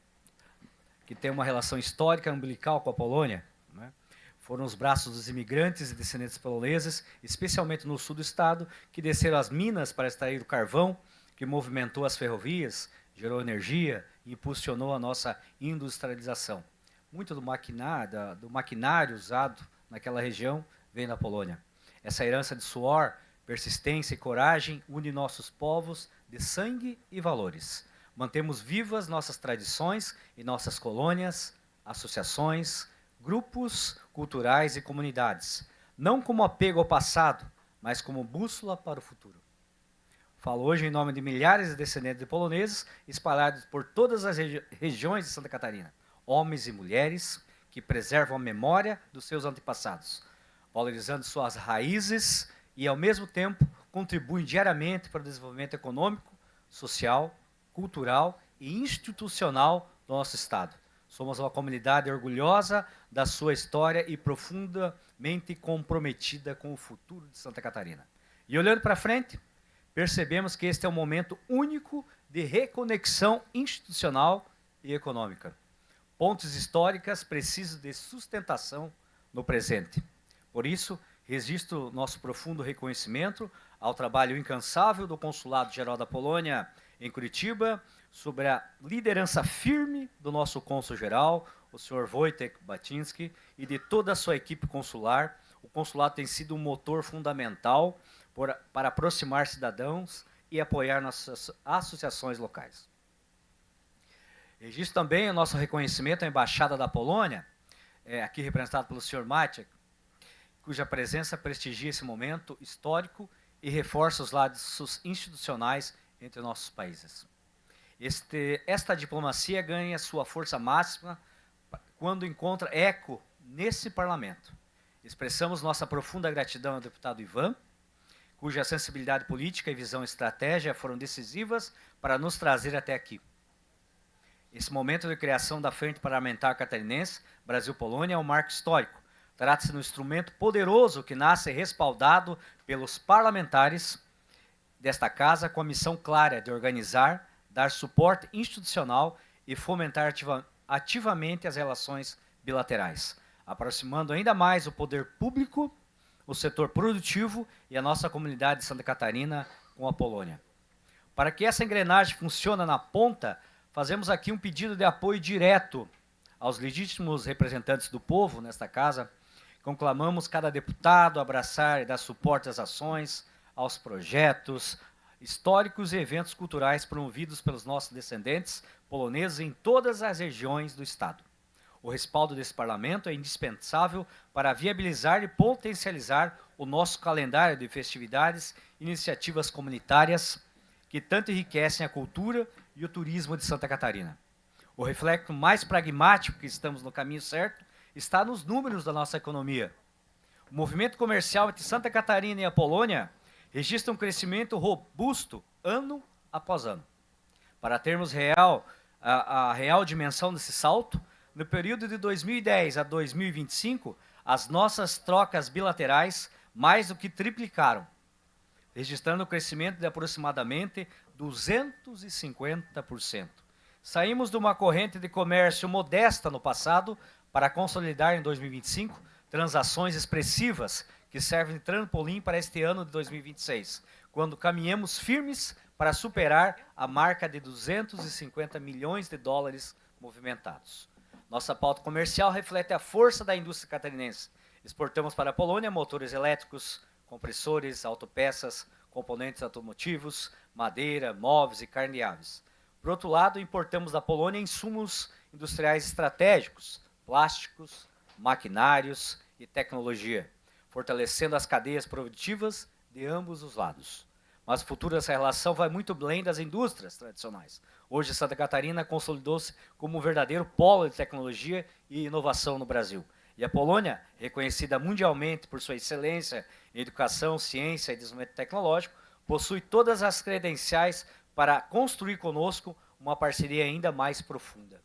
que tem uma relação histórica umbilical com a Polônia, né? Foram os braços dos imigrantes e descendentes poloneses, especialmente no sul do estado, que desceram às minas para extrair o carvão, que movimentou as ferrovias, gerou energia e impulsionou a nossa industrialização. Muito do maquinário usado naquela região vem da Polônia. Essa herança de suor, persistência e coragem une nossos povos de sangue e valores. Mantemos vivas nossas tradições e nossas colônias, associações, grupos culturais e comunidades, não como apego ao passado, mas como bússola para o futuro. Falo hoje em nome de milhares de descendentes de poloneses espalhados por todas as regiões de Santa Catarina, homens e mulheres que preservam a memória dos seus antepassados, valorizando suas raízes e, ao mesmo tempo, contribuem diariamente para o desenvolvimento econômico, social, cultural e institucional do nosso Estado. Somos uma comunidade orgulhosa da sua história e profundamente comprometida com o futuro de Santa Catarina. E olhando para frente, percebemos que este é um momento único de reconexão institucional e econômica. Pontes históricas precisam de sustentação no presente. Por isso, registro nosso profundo reconhecimento ao trabalho incansável do Consulado Geral da Polônia em Curitiba, sobre a liderança firme do nosso cônsul-geral, o Sr. Wojtek Baczynski, e de toda a sua equipe consular. O consulado tem sido um motor fundamental para aproximar cidadãos e apoiar nossas associações locais. Registro também o nosso reconhecimento à Embaixada da Polônia, aqui representado pelo Sr. Maciek, cuja presença prestigia esse momento histórico e reforça os laços institucionais entre nossos países. Esta diplomacia ganha sua força máxima quando encontra eco nesse parlamento. Expressamos nossa profunda gratidão ao deputado Ivan, cuja sensibilidade política e visão estratégica foram decisivas para nos trazer até aqui. Esse momento de criação da Frente Parlamentar Catarinense Brasil-Polônia é um marco histórico. Trata-se de um instrumento poderoso que nasce respaldado pelos parlamentares desta casa com a missão clara de organizar, dar suporte institucional e fomentar ativamente as relações bilaterais, aproximando ainda mais o poder público, o setor produtivo e a nossa comunidade de Santa Catarina com a Polônia. Para que essa engrenagem funcione na ponta, fazemos aqui um pedido de apoio direto aos legítimos representantes do povo nesta casa. Conclamamos cada deputado a abraçar e dar suporte às ações, aos projetos históricos e eventos culturais promovidos pelos nossos descendentes poloneses em todas as regiões do Estado. O respaldo desse parlamento é indispensável para viabilizar e potencializar o nosso calendário de festividades e iniciativas comunitárias que tanto enriquecem a cultura e o turismo de Santa Catarina. O reflexo mais pragmático que estamos no caminho certo está nos números da nossa economia. O movimento comercial entre Santa Catarina e a Polônia registra um crescimento robusto ano após ano. Para termos a real dimensão desse salto, no período de 2010 a 2025, as nossas trocas bilaterais mais do que triplicaram, registrando um crescimento de aproximadamente 250%. Saímos de uma corrente de comércio modesta no passado para consolidar em 2025 transações expressivas que servem de trampolim para este ano de 2026, quando caminhamos firmes para superar a marca de 250 milhões de dólares movimentados. Nossa pauta comercial reflete a força da indústria catarinense. Exportamos para a Polônia motores elétricos, compressores, autopeças, componentes automotivos, madeira, móveis e carne de aves. Por outro lado, importamos da Polônia insumos industriais estratégicos, plásticos, maquinários e tecnologia, fortalecendo as cadeias produtivas de ambos os lados. Mas o futuro dessa relação vai muito além das indústrias tradicionais. Hoje, Santa Catarina consolidou-se como um verdadeiro polo de tecnologia e inovação no Brasil. E a Polônia, reconhecida mundialmente por sua excelência em educação, ciência e desenvolvimento tecnológico, possui todas as credenciais para construir conosco uma parceria ainda mais profunda.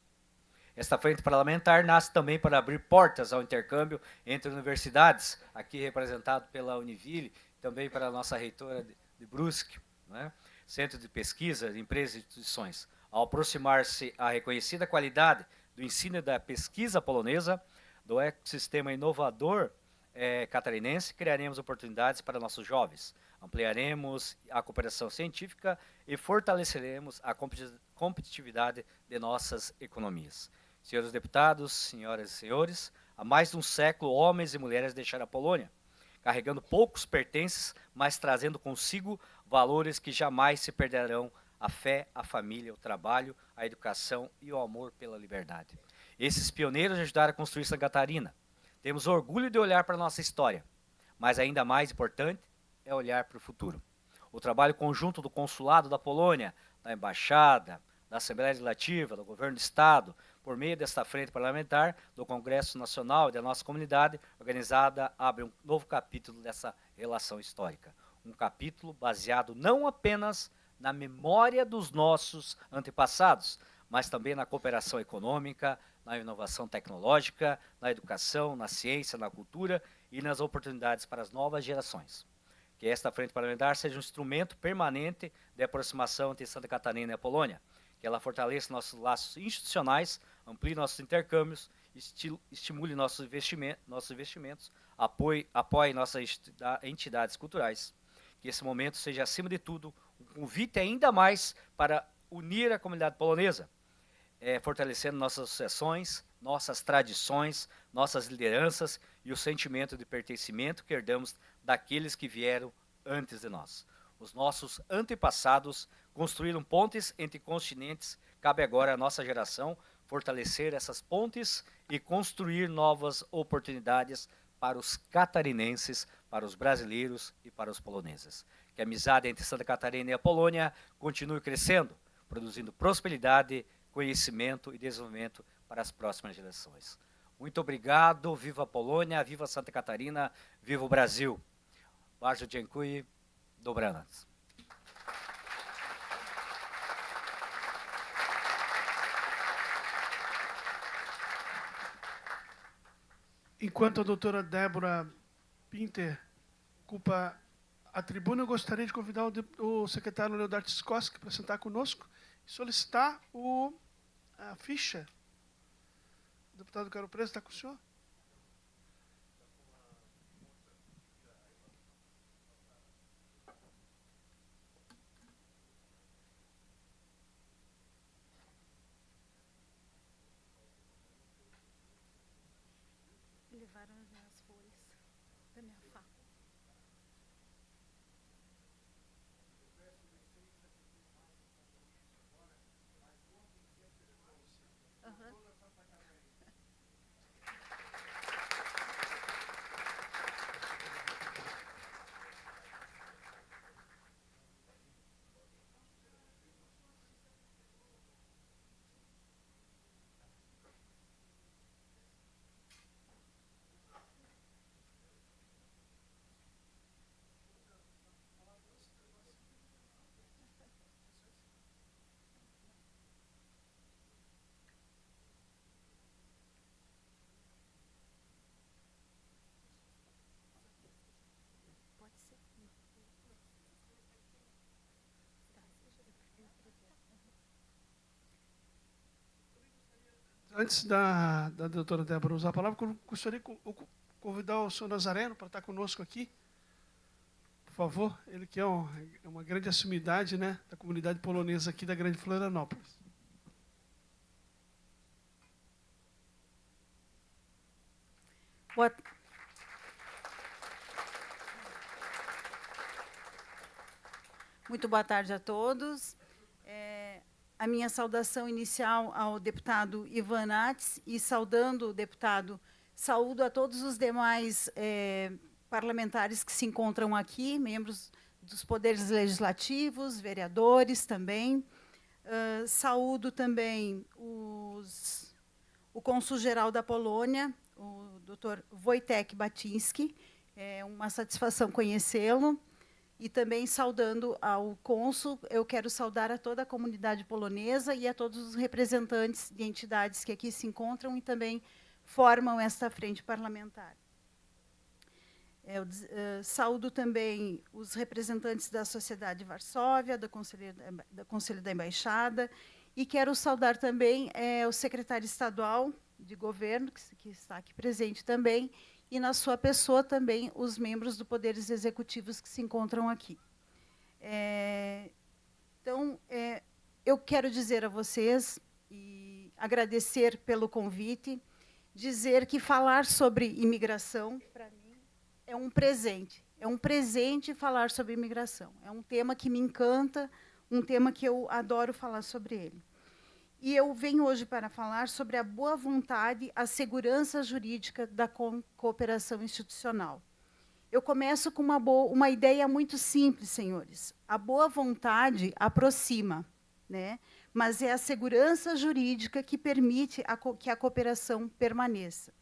Esta frente parlamentar nasce também para abrir portas ao intercâmbio entre universidades, aqui representado pela Univille, também para a nossa reitora de Brusque, né? Centro de pesquisa, de empresas e instituições. Ao aproximar-se a reconhecida qualidade do ensino e da pesquisa polonesa, do ecossistema inovador catarinense, criaremos oportunidades para nossos jovens, ampliaremos a cooperação científica e fortaleceremos a competitividade de nossas economias. Senhores deputados, senhoras e senhores, há mais de um século, homens e mulheres deixaram a Polônia, carregando poucos pertences, mas trazendo consigo valores que jamais se perderão: a fé, a família, o trabalho, a educação e o amor pela liberdade. Esses pioneiros ajudaram a construir Santa Catarina. Temos orgulho de olhar para a nossa história, mas ainda mais importante é olhar para o futuro. O trabalho conjunto do Consulado da Polônia, da Embaixada, da Assembleia Legislativa, do Governo do Estado, por meio desta frente parlamentar, do Congresso Nacional e da nossa comunidade organizada, abre um novo capítulo dessa relação histórica. Um capítulo baseado não apenas na memória dos nossos antepassados, mas também na cooperação econômica, na inovação tecnológica, na educação, na ciência, na cultura e nas oportunidades para as novas gerações. Que esta frente parlamentar seja um instrumento permanente de aproximação entre Santa Catarina e a Polônia, que ela fortaleça nossos laços institucionais, amplie nossos intercâmbios, estimule nossos investimentos, apoie nossas entidades culturais. Que esse momento seja, acima de tudo, um convite ainda mais para unir a comunidade polonesa, fortalecendo nossas associações, nossas tradições, nossas lideranças e o sentimento de pertencimento que herdamos daqueles que vieram antes de nós. Os nossos antepassados construíram pontes entre continentes, cabe agora à nossa geração fortalecer essas pontes e construir novas oportunidades para os catarinenses, para os brasileiros e para os poloneses. Que a amizade entre Santa Catarina e a Polônia continue crescendo, produzindo prosperidade, conhecimento e desenvolvimento para as próximas gerações. Muito obrigado, viva a Polônia, viva Santa Catarina, viva o Brasil. Bardzo dziękuję, dobranoc. Enquanto a doutora Débora Pinter ocupa a tribuna, eu gostaria de convidar o secretário Leonardo Skoski para sentar conosco e solicitar a ficha. O deputado Caro Preso está com o senhor? Levaram as folhas da minha fala. Pode ser. Antes da doutora Débora usar a palavra, eu gostaria de convidar o senhor Nazareno para estar conosco aqui. Por favor, ele que é uma grande assumidade, né, da comunidade polonesa aqui da Grande Florianópolis. Muito boa tarde a todos. A minha saudação inicial ao deputado Ivan Nats e saudando o deputado, saúdo a todos os demais parlamentares que se encontram aqui, membros dos poderes legislativos, vereadores também. Saúdo também o cônsul-geral da Polônia, o Dr. Wojtek Baczynski. É uma satisfação conhecê-lo. E também saudando ao cônsul, eu quero saudar a toda a comunidade polonesa e a todos os representantes de entidades que aqui se encontram e também formam esta frente parlamentar. Eu saúdo também os representantes da Sociedade de Varsóvia, do Conselho da Embaixada, e quero saudar também o secretário estadual de governo, que está aqui presente também, e, na sua pessoa, também os membros dos poderes executivos que se encontram aqui. Então, eu quero dizer a vocês, e agradecer pelo convite, dizer que falar sobre imigração, para mim, é um presente falar sobre imigração. É um tema que me encanta, um tema que eu adoro falar sobre ele. E eu venho hoje para falar sobre a boa vontade, a segurança jurídica da cooperação institucional. Eu começo com uma ideia muito simples, senhores. A boa vontade aproxima, né? Mas é a segurança jurídica que permite que a cooperação permaneça.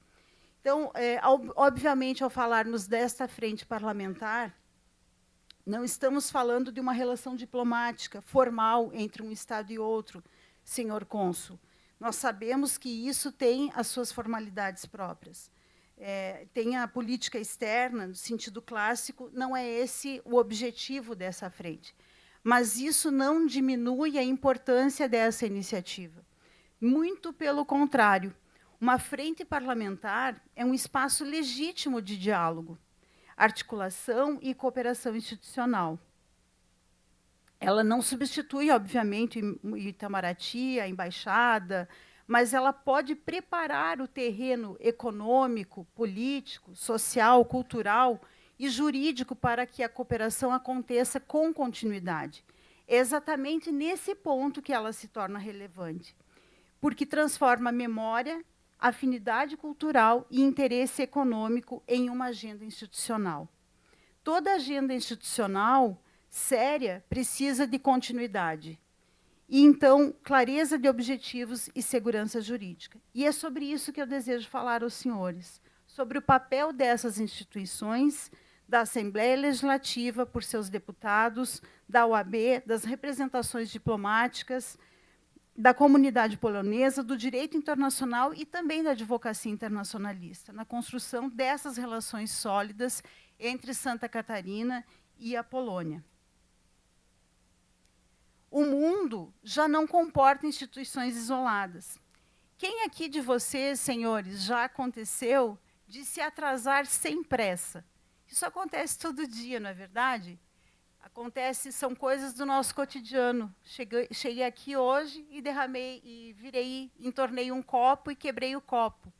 Então, obviamente, ao falarmos desta frente parlamentar, não estamos falando de uma relação diplomática formal entre um Estado e outro, senhor cônsul. Nós sabemos que isso tem as suas formalidades próprias. Tem a política externa, no sentido clássico, não é esse o objetivo dessa frente. Mas isso não diminui a importância dessa iniciativa. Muito pelo contrário, uma frente parlamentar é um espaço legítimo de diálogo, articulação e cooperação institucional. Ela não substitui, obviamente, o Itamaraty, a embaixada, mas ela pode preparar o terreno econômico, político, social, cultural e jurídico para que a cooperação aconteça com continuidade. É exatamente nesse ponto que ela se torna relevante, porque transforma a memória, afinidade cultural e interesse econômico em uma agenda institucional. Toda agenda institucional séria precisa de continuidade. E, então, clareza de objetivos e segurança jurídica. E é sobre isso que eu desejo falar aos senhores, sobre o papel dessas instituições, da Assembleia Legislativa, por seus deputados, da OAB, das representações diplomáticas, da comunidade polonesa, do direito internacional e também da advocacia internacionalista, na construção dessas relações sólidas entre Santa Catarina e a Polônia. O mundo já não comporta instituições isoladas. Quem aqui de vocês, senhores, já aconteceu de se atrasar sem pressa? Isso acontece todo dia, não é verdade? Acontece, são coisas do nosso cotidiano. Cheguei aqui hoje e entornei um copo e quebrei o copo.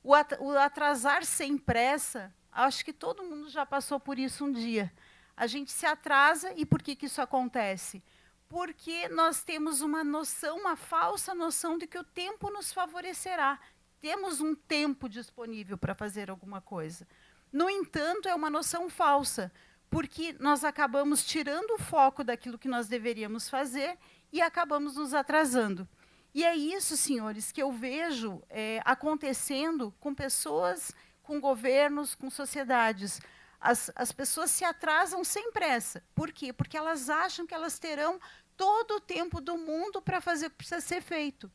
O atrasar sem pressa, acho que todo mundo já passou por isso um dia. A gente se atrasa, e por que isso acontece? Porque nós temos uma noção, uma falsa noção de que o tempo nos favorecerá. Temos um tempo disponível para fazer alguma coisa. No entanto, é uma noção falsa, porque nós acabamos tirando o foco daquilo que nós deveríamos fazer e acabamos nos atrasando. E é isso, senhores, que eu vejo acontecendo com pessoas, com governos, com sociedades. As pessoas se atrasam sem pressa. Por quê? Porque elas acham que elas terão todo o tempo do mundo para fazer o que precisa ser feito.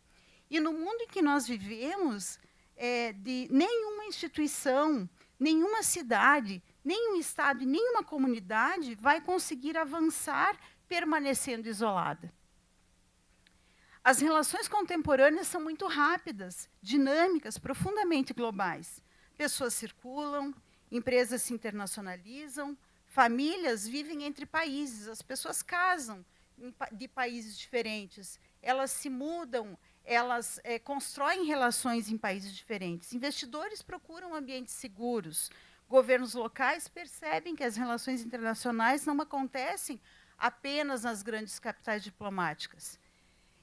E no mundo em que nós vivemos, de nenhuma instituição, nenhuma cidade, nenhum estado e nenhuma comunidade vai conseguir avançar permanecendo isolada. As relações contemporâneas são muito rápidas, dinâmicas, profundamente globais. Pessoas circulam, empresas se internacionalizam, famílias vivem entre países, as pessoas casam de países diferentes, elas se mudam, elas constroem relações em países diferentes. Investidores procuram ambientes seguros, governos locais percebem que as relações internacionais não acontecem apenas nas grandes capitais diplomáticas.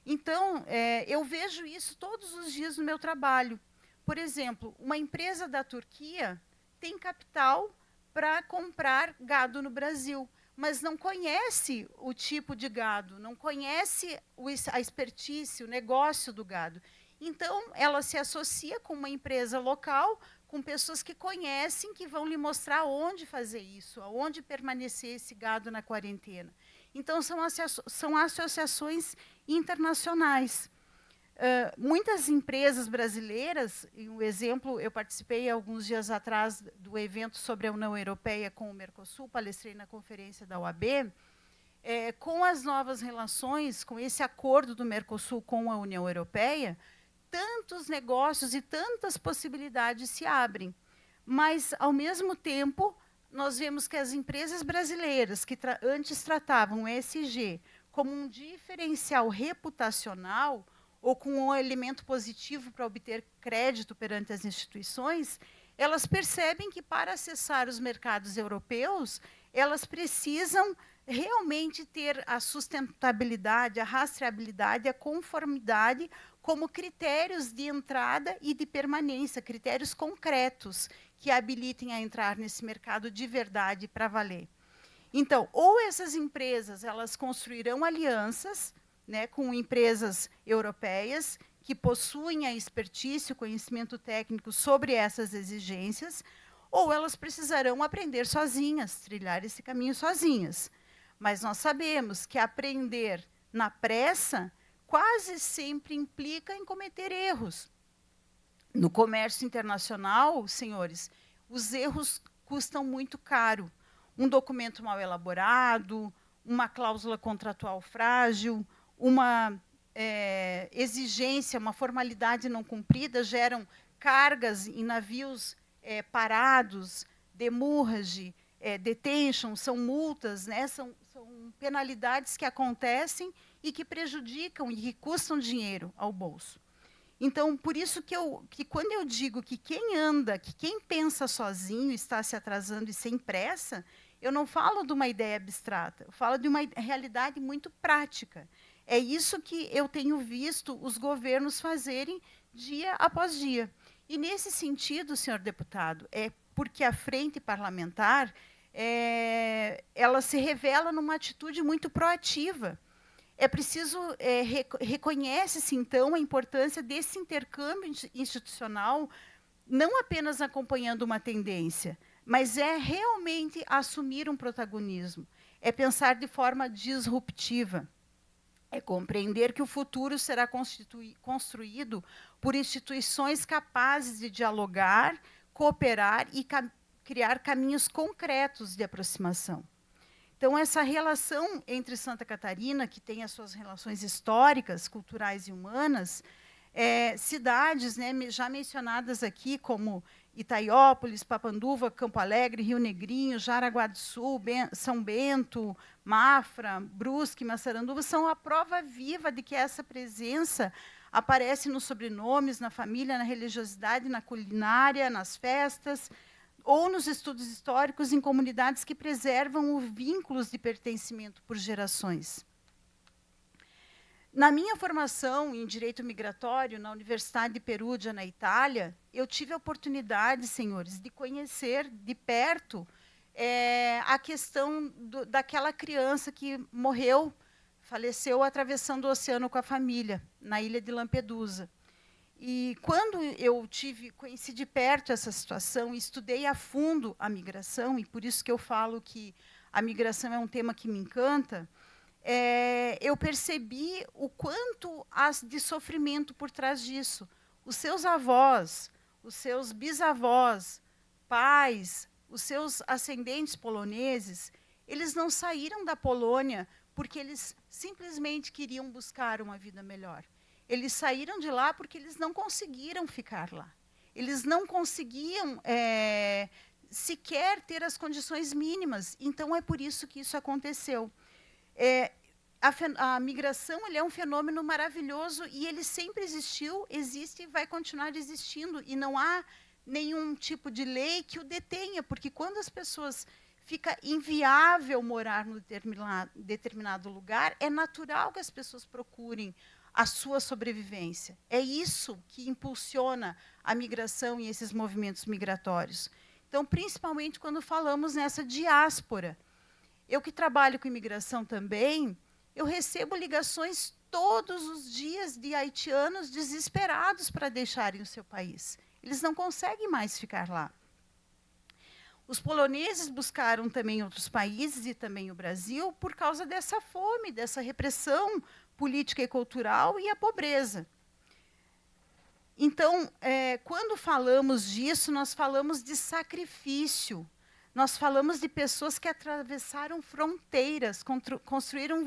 Então, eu vejo isso todos os dias no meu trabalho. Por exemplo, uma empresa da Turquia tem capital para comprar gado no Brasil, mas não conhece o tipo de gado, não conhece a expertise, o negócio do gado. Então, ela se associa com uma empresa local, com pessoas que conhecem, que vão lhe mostrar onde fazer isso, aonde permanecer esse gado na quarentena. Então, são associações internacionais. Muitas empresas brasileiras, um exemplo, eu participei alguns dias atrás do evento sobre a União Europeia com o Mercosul, palestrei na conferência da OAB, com as novas relações, com esse acordo do Mercosul com a União Europeia, tantos negócios e tantas possibilidades se abrem. Mas, ao mesmo tempo, nós vemos que as empresas brasileiras, que antes tratavam o ESG como um diferencial reputacional, ou com um elemento positivo para obter crédito perante as instituições, elas percebem que, para acessar os mercados europeus, elas precisam realmente ter a sustentabilidade, a rastreabilidade, a conformidade como critérios de entrada e de permanência, critérios concretos que habilitem a entrar nesse mercado de verdade para valer. Então, ou essas empresas elas construirão alianças, né, com empresas europeias que possuem a expertise, o conhecimento técnico sobre essas exigências, ou elas precisarão aprender sozinhas, trilhar esse caminho sozinhas. Mas nós sabemos que aprender na pressa, quase sempre implica em cometer erros. No comércio internacional, senhores, os erros custam muito caro. Um documento mal elaborado, uma cláusula contratual frágil, uma exigência, uma formalidade não cumprida geram cargas em navios parados, demurrage, detention, são multas, né? São penalidades que acontecem e que prejudicam e que custam dinheiro ao bolso. Então, por isso que quando eu digo que quem pensa sozinho está se atrasando e sem pressa, eu não falo de uma ideia abstrata, eu falo de uma realidade muito prática. É isso que eu tenho visto os governos fazerem dia após dia. E, nesse sentido, senhor deputado, é porque a frente parlamentar ela se revela numa atitude muito proativa. É preciso, reconhece-se, então, a importância desse intercâmbio institucional, não apenas acompanhando uma tendência, mas é realmente assumir um protagonismo, é pensar de forma disruptiva, é compreender que o futuro será construído por instituições capazes de dialogar, cooperar e criar caminhos concretos de aproximação. Então, essa relação entre Santa Catarina, que tem as suas relações históricas, culturais e humanas, cidades, né, já mencionadas aqui, como Itaiópolis, Papanduva, Campo Alegre, Rio Negrinho, Jaraguá do Sul, São Bento, Mafra, Brusque, Massaranduba, são a prova viva de que essa presença aparece nos sobrenomes, na família, na religiosidade, na culinária, nas festas, ou nos estudos históricos em comunidades que preservam os vínculos de pertencimento por gerações. Na minha formação em Direito Migratório, na Universidade de Perugia, na Itália, eu tive a oportunidade, senhores, de conhecer de perto a questão daquela criança que morreu, faleceu atravessando o oceano com a família, na ilha de Lampedusa. E quando eu conheci de perto essa situação e estudei a fundo a migração, e por isso que eu falo que a migração é um tema que me encanta, eu percebi o quanto há de sofrimento por trás disso. Os seus avós, os seus bisavós, pais, os seus ascendentes poloneses, eles não saíram da Polônia porque eles simplesmente queriam buscar uma vida melhor. Eles saíram de lá porque eles não conseguiram ficar lá. Eles não conseguiam sequer ter as condições mínimas. Então, é por isso que isso aconteceu. A migração é um fenômeno maravilhoso e ele sempre existiu, existe e vai continuar existindo. E não há nenhum tipo de lei que o detenha, porque quando as pessoas fica inviável morar num determinado lugar, é natural que as pessoas procurem a sua sobrevivência. É isso que impulsiona a migração e esses movimentos migratórios. Então, principalmente quando falamos nessa diáspora. Eu que trabalho com imigração também, eu recebo ligações todos os dias de haitianos desesperados para deixarem o seu país. Eles não conseguem mais ficar lá. Os poloneses buscaram também outros países e também o Brasil por causa dessa fome, dessa repressão política e cultural e a pobreza. Então, quando falamos disso, nós falamos de sacrifício, nós falamos de pessoas que atravessaram fronteiras,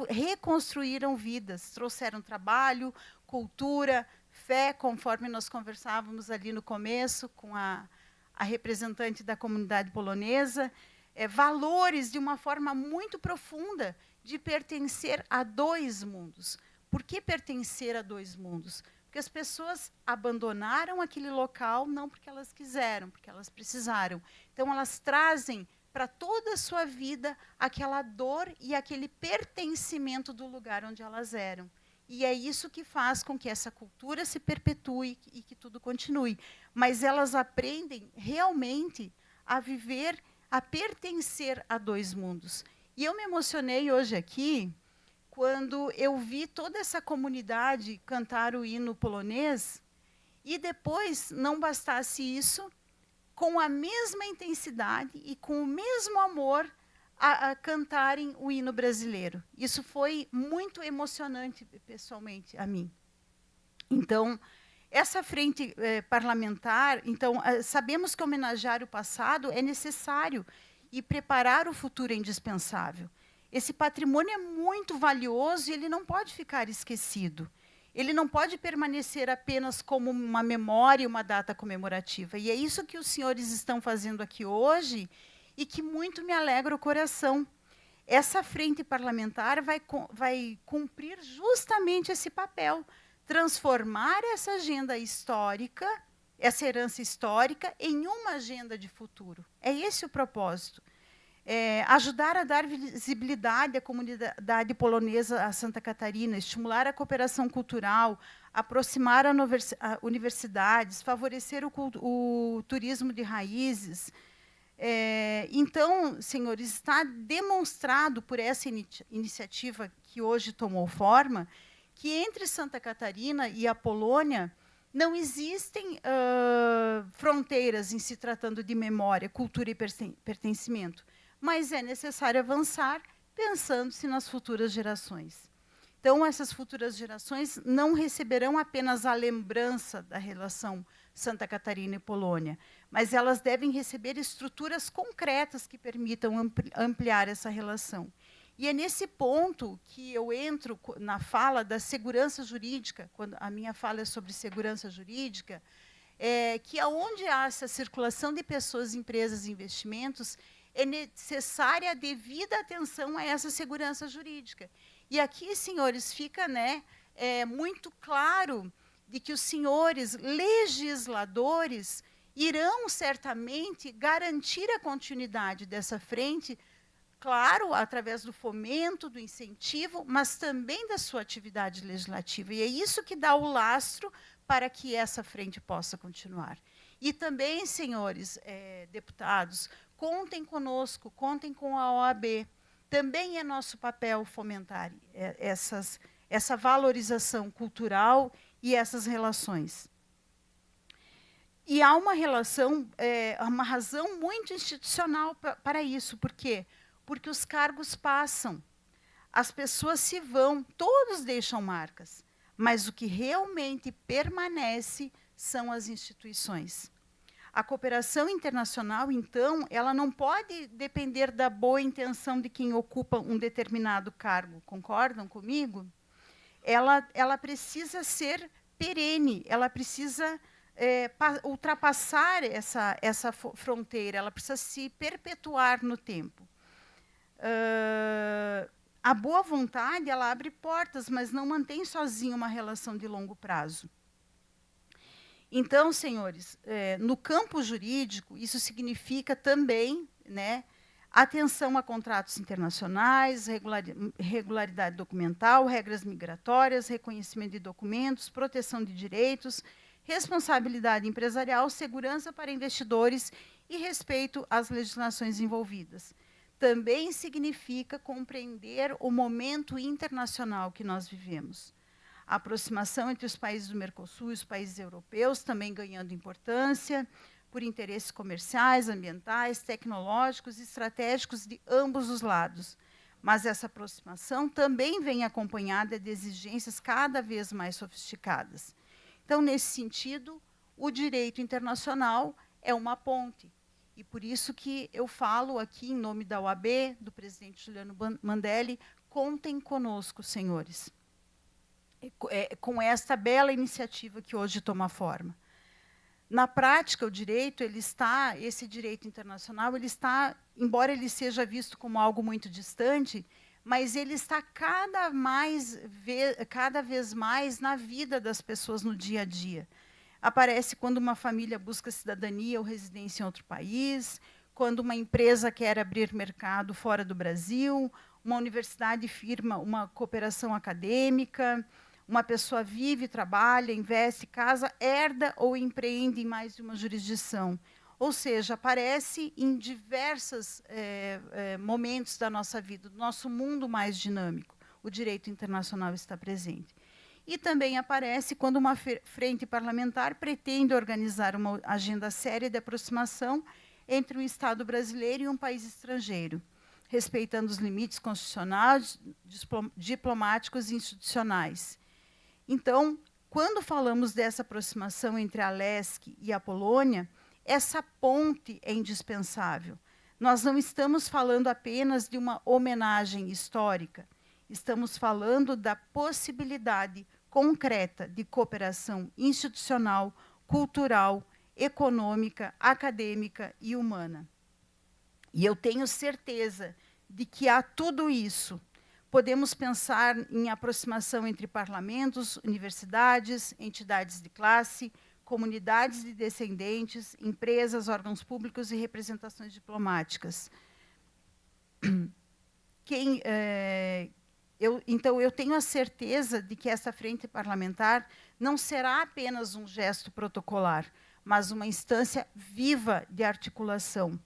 reconstruíram vidas, trouxeram trabalho, cultura, fé, conforme nós conversávamos ali no começo com a representante da comunidade polonesa, valores de uma forma muito profunda de pertencer a dois mundos. Por que pertencer a dois mundos? Porque as pessoas abandonaram aquele local não porque elas quiseram, porque elas precisaram. Então, elas trazem para toda a sua vida aquela dor e aquele pertencimento do lugar onde elas eram. E é isso que faz com que essa cultura se perpetue e que tudo continue. Mas elas aprendem realmente a viver, a pertencer a dois mundos. E eu me emocionei hoje aqui, quando eu vi toda essa comunidade cantar o hino polonês, e depois, não bastasse isso, com a mesma intensidade e com o mesmo amor, a cantarem o hino brasileiro. Isso foi muito emocionante, pessoalmente, a mim. Então, essa frente parlamentar, então, sabemos que homenagear o passado é necessário e preparar o futuro é indispensável. Esse patrimônio é muito valioso e ele não pode ficar esquecido. Ele não pode permanecer apenas como uma memória, uma data comemorativa. E é isso que os senhores estão fazendo aqui hoje e que muito me alegra o coração. Essa frente parlamentar vai cumprir justamente esse papel, transformar essa agenda histórica, essa herança histórica, em uma agenda de futuro. É esse o propósito. Ajudar a dar visibilidade à comunidade polonesa a Santa Catarina, estimular a cooperação cultural, aproximar universidades, favorecer o turismo de raízes. Então, senhores, está demonstrado por essa iniciativa que hoje tomou forma, que entre Santa Catarina e a Polônia não existem fronteiras em se tratando de memória, cultura e pertencimento, mas é necessário avançar pensando-se nas futuras gerações. Então, essas futuras gerações não receberão apenas a lembrança da relação Santa Catarina e Polônia, mas elas devem receber estruturas concretas que permitam ampliar essa relação. E é nesse ponto que eu entro na fala da segurança jurídica, quando a minha fala é sobre segurança jurídica, que aonde há essa circulação de pessoas, empresas e investimentos, é necessária a devida atenção a essa segurança jurídica. E aqui, senhores, fica muito claro de que os senhores legisladores irão certamente garantir a continuidade dessa frente, claro, através do fomento, do incentivo, mas também da sua atividade legislativa. E é isso que dá o lastro para que essa frente possa continuar. E também, senhores deputados, contem conosco, contem com a OAB. Também é nosso papel fomentar essa valorização cultural e essas relações. E há uma uma razão muito institucional para isso. Por quê? Porque os cargos passam, as pessoas se vão, todos deixam marcas, mas o que realmente permanece são as instituições. A cooperação internacional, então, ela não pode depender da boa intenção de quem ocupa um determinado cargo. Concordam comigo? Ela precisa ser perene, ela precisa ultrapassar essa fronteira, ela precisa se perpetuar no tempo. A boa vontade, ela abre portas, mas não mantém sozinha uma relação de longo prazo. Então, senhores, no campo jurídico, isso significa também atenção a contratos internacionais, regularidade documental, regras migratórias, reconhecimento de documentos, proteção de direitos, responsabilidade empresarial, segurança para investidores e respeito às legislações envolvidas. Também significa compreender o momento internacional que nós vivemos. A aproximação entre os países do Mercosul e os países europeus também ganhando importância por interesses comerciais, ambientais, tecnológicos e estratégicos de ambos os lados. Mas essa aproximação também vem acompanhada de exigências cada vez mais sofisticadas. Então, nesse sentido, o direito internacional é uma ponte. E por isso que eu falo aqui, em nome da OAB, do presidente Juliano Mandelli, contem conosco, senhores, com esta bela iniciativa que hoje toma forma. Na prática, o direito, esse direito internacional, ele está, embora ele seja visto como algo muito distante, mas ele está cada vez mais na vida das pessoas no dia a dia. Aparece quando uma família busca cidadania ou residência em outro país, quando uma empresa quer abrir mercado fora do Brasil, uma universidade firma uma cooperação acadêmica, uma pessoa vive, trabalha, investe, casa, herda ou empreende em mais de uma jurisdição. Ou seja, aparece em diversos momentos da nossa vida, do nosso mundo mais dinâmico. O direito internacional está presente. E também aparece quando uma frente parlamentar pretende organizar uma agenda séria de aproximação entre um Estado brasileiro e um país estrangeiro, respeitando os limites constitucionais, diplomáticos e institucionais. Então, quando falamos dessa aproximação entre a LESC e a Polônia, essa ponte é indispensável. Nós não estamos falando apenas de uma homenagem histórica, estamos falando da possibilidade concreta de cooperação institucional, cultural, econômica, acadêmica e humana. E eu tenho certeza de que há tudo isso. Podemos pensar em aproximação entre parlamentos, universidades, entidades de classe, comunidades de descendentes, empresas, órgãos públicos e representações diplomáticas. Então, eu tenho a certeza de que essa frente parlamentar não será apenas um gesto protocolar, mas uma instância viva de articulação.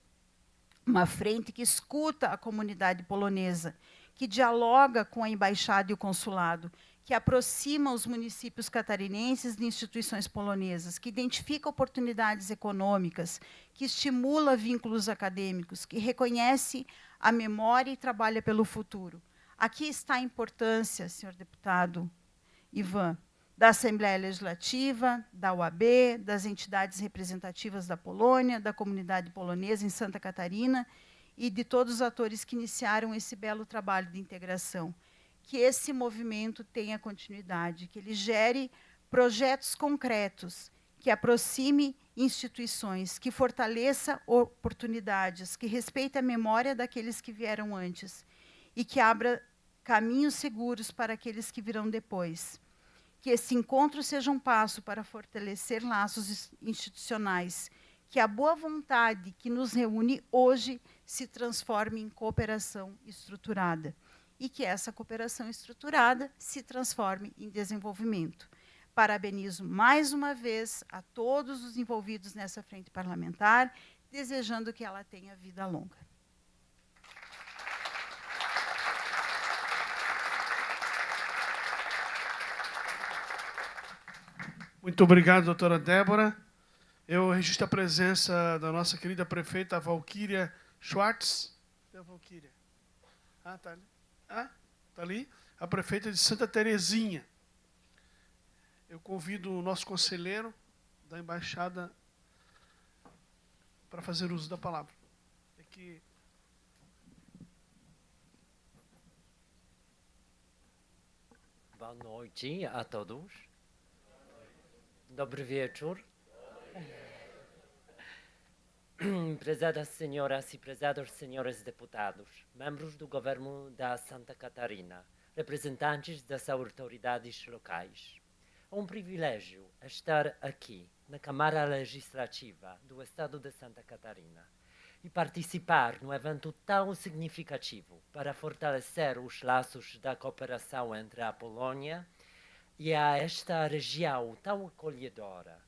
Uma frente que escuta a comunidade polonesa, que dialoga com a embaixada e o consulado, que aproxima os municípios catarinenses de instituições polonesas, que identifica oportunidades econômicas, que estimula vínculos acadêmicos, que reconhece a memória e trabalha pelo futuro. Aqui está a importância, senhor deputado Ivan, da Assembleia Legislativa, da UAB, das entidades representativas da Polônia, da comunidade polonesa em Santa Catarina e de todos os atores que iniciaram esse belo trabalho de integração. Que esse movimento tenha continuidade, que ele gere projetos concretos, que aproxime instituições, que fortaleça oportunidades, que respeite a memória daqueles que vieram antes e que abra caminhos seguros para aqueles que virão depois. Que esse encontro seja um passo para fortalecer laços institucionais, que a boa vontade que nos reúne hoje se transforme em cooperação estruturada e que essa cooperação estruturada se transforme em desenvolvimento. Parabenizo mais uma vez a todos os envolvidos nessa frente parlamentar, desejando que ela tenha vida longa. Muito obrigado, doutora Débora. Eu registro a presença da nossa querida prefeita Valquíria Schwartz. Cadê a Valquíria? Está ali. Está ali. A prefeita de Santa Terezinha. Eu convido o nosso conselheiro da embaixada para fazer uso da palavra. Boa noite a todos. Dobry wieczór. Prezadas senhoras e prezados senhores deputados, membros do governo da Santa Catarina, representantes das autoridades locais. É um privilégio estar aqui, na Câmara Legislativa do Estado de Santa Catarina, e participar num evento tão significativo para fortalecer os laços da cooperação entre a Polônia e a esta região tão acolhedora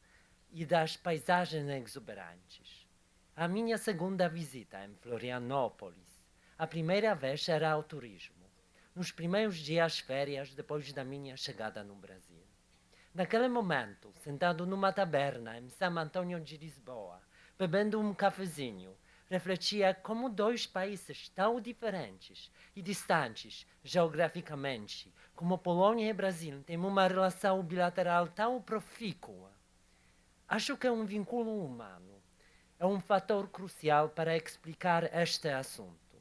e das paisagens exuberantes. A minha segunda visita em Florianópolis, a primeira vez era ao turismo, nos primeiros dias de férias depois da minha chegada no Brasil. Naquele momento, sentado numa taberna em São Antônio de Lisboa, bebendo um cafezinho, refletia como dois países tão diferentes e distantes geograficamente, como Polônia e Brasil, têm uma relação bilateral tão profícua. Acho que é um vínculo humano. É um fator crucial para explicar este assunto.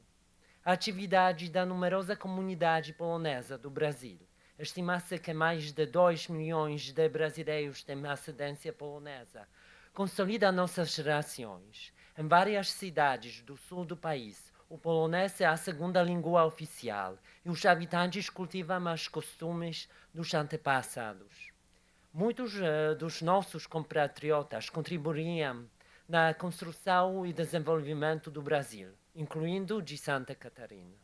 A atividade da numerosa comunidade polonesa do Brasil. Estima-se que mais de 2 milhões de brasileiros têm ascendência polonesa. Consolida nossas relações. Em várias cidades do sul do país, o polonês é a segunda língua oficial e os habitantes cultivam os costumes dos antepassados. Muitos dos nossos compatriotas contribuíram na construção e desenvolvimento do Brasil, incluindo de Santa Catarina.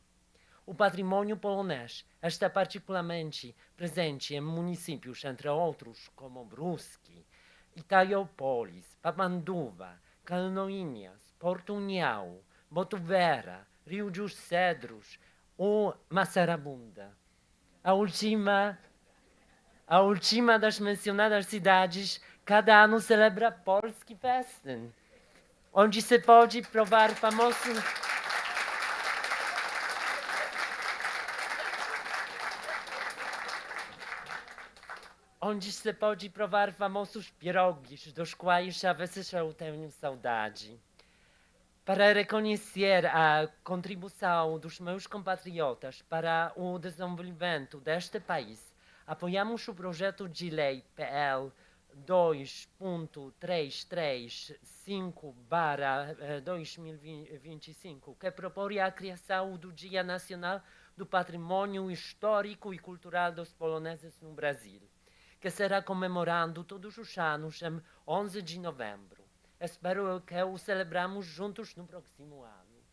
O patrimônio polonês está particularmente presente em municípios, entre outros, como Brusque, Itaiópolis, Papanduva, Canoinhas, Porto União, Botuverá, Rio dos Cedros ou Massaranduba. A última das mencionadas cidades cada ano celebra Polski Festen, onde se pode provar famoso onde se pode provar famosos pierogies, dos quais às vezes eu tenho saudade. Para reconhecer a contribuição dos meus compatriotas para o desenvolvimento deste país, apoiamos o projeto de lei PL 2.335/2025, que propõe a criação do Dia Nacional do Patrimônio Histórico e Cultural dos Poloneses no Brasil, que será comemorado todos os anos em 11 de novembro. Espero que o celebramos juntos no próximo ano.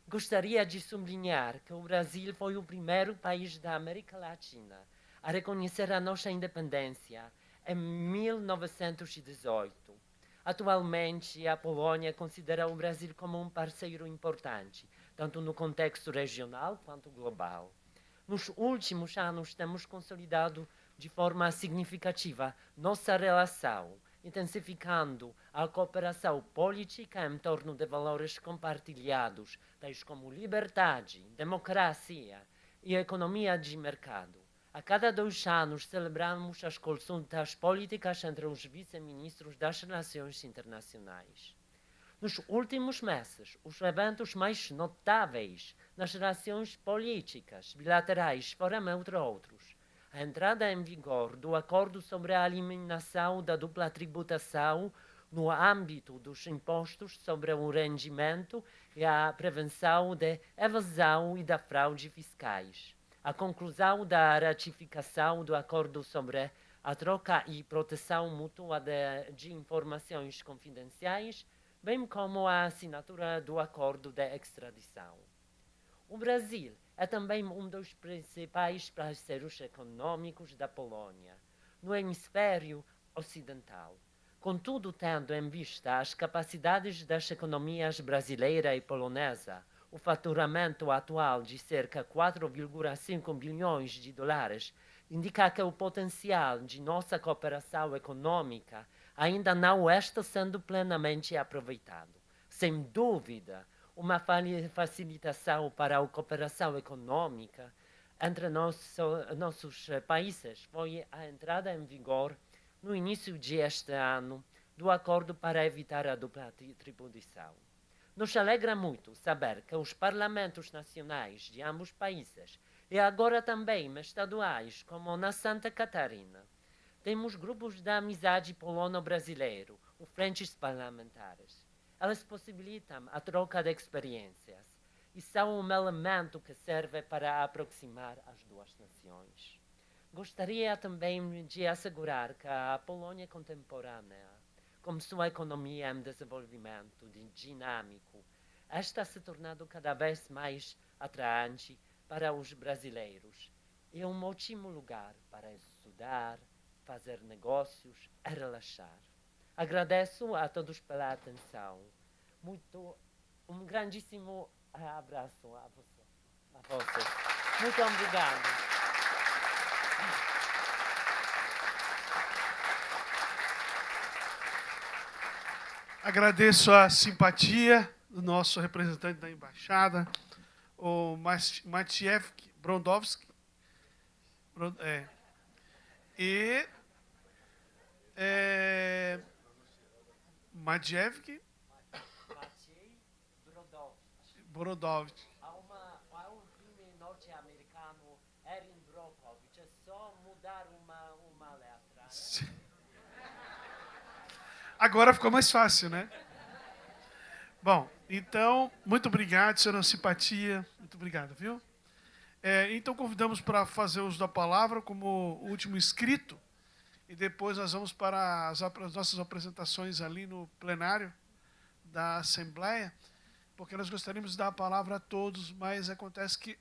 Gostaria de sublinhar que o Brasil foi o primeiro país da América Latina a reconhecer a nossa independência em 1918. Atualmente, a Polônia considera o Brasil como um parceiro importante, tanto no contexto regional quanto global. Nos últimos anos, temos consolidado de forma significativa nossa relação, intensificando a cooperação política em torno de valores compartilhados, tais como liberdade, democracia e economia de mercado. A cada 2 anos, celebramos as consultas políticas entre os vice-ministros das Relações Internacionais. Nos últimos meses, os eventos mais notáveis nas relações políticas bilaterais foram, entre outros, a entrada em vigor do Acordo sobre a eliminação da dupla tributação no âmbito dos impostos sobre o rendimento e a prevenção de evasão e da fraude fiscais, a conclusão da ratificação do Acordo sobre a troca e proteção mútua de informações confidenciais, bem como a assinatura do Acordo de Extradição. O Brasil é também um dos principais parceiros econômicos da Polônia, no hemisfério ocidental. Contudo, tendo em vista as capacidades das economias brasileira e polonesa, o faturamento atual de cerca de 4,5 bilhões de dólares indica que o potencial de nossa cooperação econômica ainda não está sendo plenamente aproveitado. Sem dúvida, uma facilitação para a cooperação econômica entre nossos países foi a entrada em vigor, no início deste ano, do Acordo para evitar a dupla tributação. Nos alegra muito saber que os parlamentos nacionais de ambos países, e agora também estaduais, como na Santa Catarina, temos grupos de amizade polono-brasileiro, os frentes parlamentares. Elas possibilitam a troca de experiências e são um elemento que serve para aproximar as duas nações. Gostaria também de assegurar que a Polônia contemporânea, com sua economia em desenvolvimento dinâmico, está se tornando cada vez mais atraente para os brasileiros. É um ótimo lugar para estudar, fazer negócios e relaxar. Agradeço a todos pela atenção. Um grandíssimo abraço a vocês. Muito obrigado. Agradeço a simpatia do nosso representante da embaixada, o Maciejewski Brondowski. Maciej Brodowski. Há um filme norte-americano, Erin Brockovich, é só mudar uma letra. Né? Agora ficou mais fácil, né? Bom, então, muito obrigado, senhora Simpatia. Muito obrigado, viu? Então, convidamos para fazer uso da palavra como último inscrito. E depois nós vamos para as nossas apresentações ali no plenário da Assembleia, porque nós gostaríamos de dar a palavra a todos, mas acontece que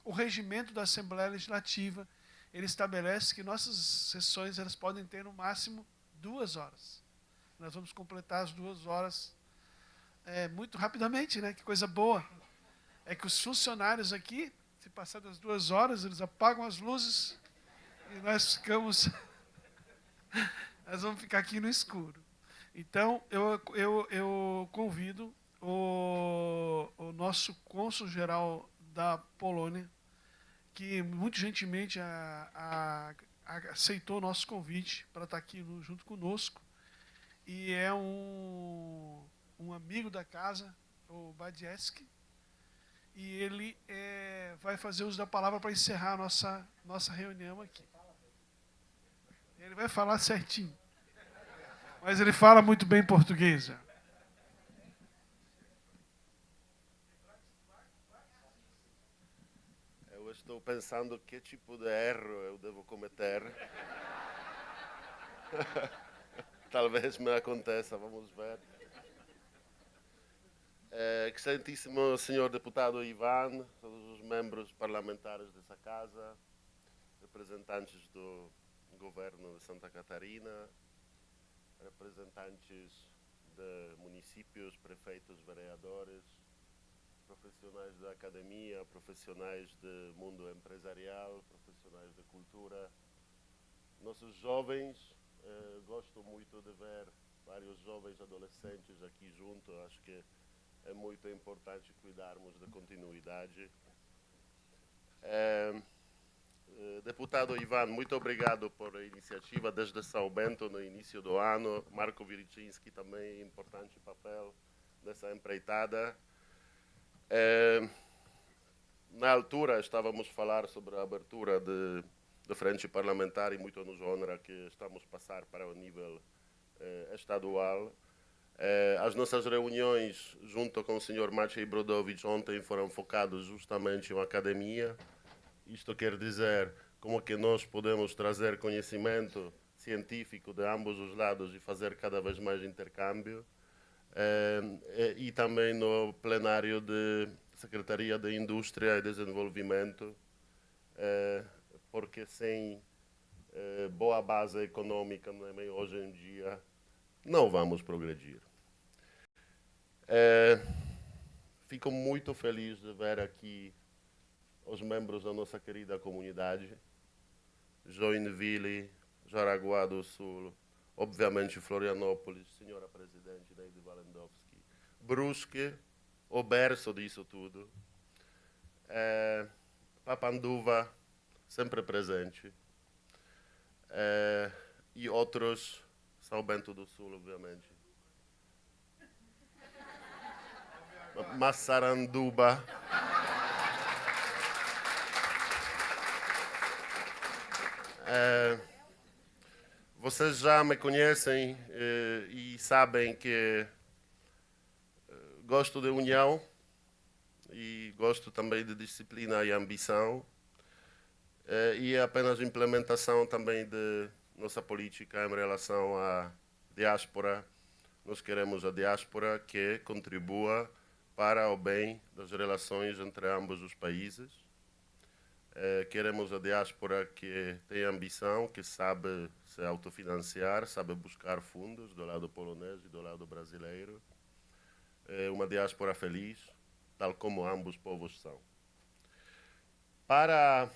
o regimento da Assembleia Legislativa, ele estabelece que nossas sessões elas podem ter no máximo 2 horas. Nós vamos completar as 2 horas muito rapidamente, né? Que coisa boa. É que os funcionários aqui, se passar das 2 horas, eles apagam as luzes e nós ficamos... Nós vamos ficar aqui no escuro. Então, eu convido o nosso cônsul-geral da Polônia, que muito gentilmente aceitou o nosso convite para estar aqui junto conosco. E é um amigo da casa, o Badieski, e ele vai fazer uso da palavra para encerrar a nossa reunião aqui. Ele vai falar certinho, mas ele fala muito bem português. Já. Eu estou pensando que tipo de erro eu devo cometer. Talvez me aconteça, vamos ver. Excelentíssimo senhor deputado Ivan, todos os membros parlamentares dessa casa, representantes do governo de Santa Catarina, representantes de municípios, prefeitos, vereadores, profissionais da academia, profissionais do mundo empresarial, profissionais da cultura, nossos jovens. Gosto muito de ver vários jovens adolescentes aqui junto. Acho que é muito importante cuidarmos da continuidade. Deputado Ivan, muito obrigado por a iniciativa desde São Bento no início do ano. Marco Viricinski também importante papel nessa empreitada. Na altura estávamos a falar sobre a abertura de frente parlamentar e muito nos honra que estamos a passar para o nível estadual. As nossas reuniões junto com o Sr. Maciej Brodowicz ontem foram focadas justamente na academia. Isto quer dizer como que nós podemos trazer conhecimento científico de ambos os lados e fazer cada vez mais intercâmbio. E também no plenário de Secretaria de Indústria e Desenvolvimento, porque sem boa base econômica hoje em dia não vamos progredir. Fico muito feliz de ver aqui os membros da nossa querida comunidade, Joinville, Jaraguá do Sul, obviamente Florianópolis, senhora presidente Neide Walendowski, Brusque, o berço disso tudo, Papanduva, sempre presente, e outros, São Bento do Sul, obviamente, Massaranduba, vocês já me conhecem e sabem que gosto de união e gosto também de disciplina e ambição, e apenas implementação também de nossa política em relação à diáspora. Nós queremos a diáspora que contribua para o bem das relações entre ambos os países. Queremos a diáspora que tem ambição, que sabe se autofinanciar, sabe buscar fundos do lado polonês e do lado brasileiro. Uma diáspora feliz, tal como ambos povos são. Para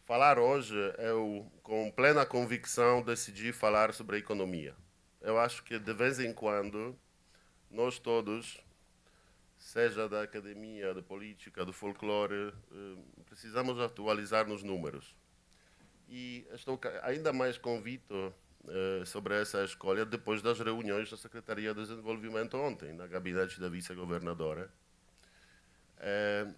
falar hoje, eu, com plena convicção, decidi falar sobre a economia. Eu acho que, de vez em quando, nós todos, seja da academia, da política, do folclore, precisamos atualizar nos números. E estou ainda mais convicto sobre essa escolha depois das reuniões da Secretaria de Desenvolvimento ontem, na gabinete da vice-governadora,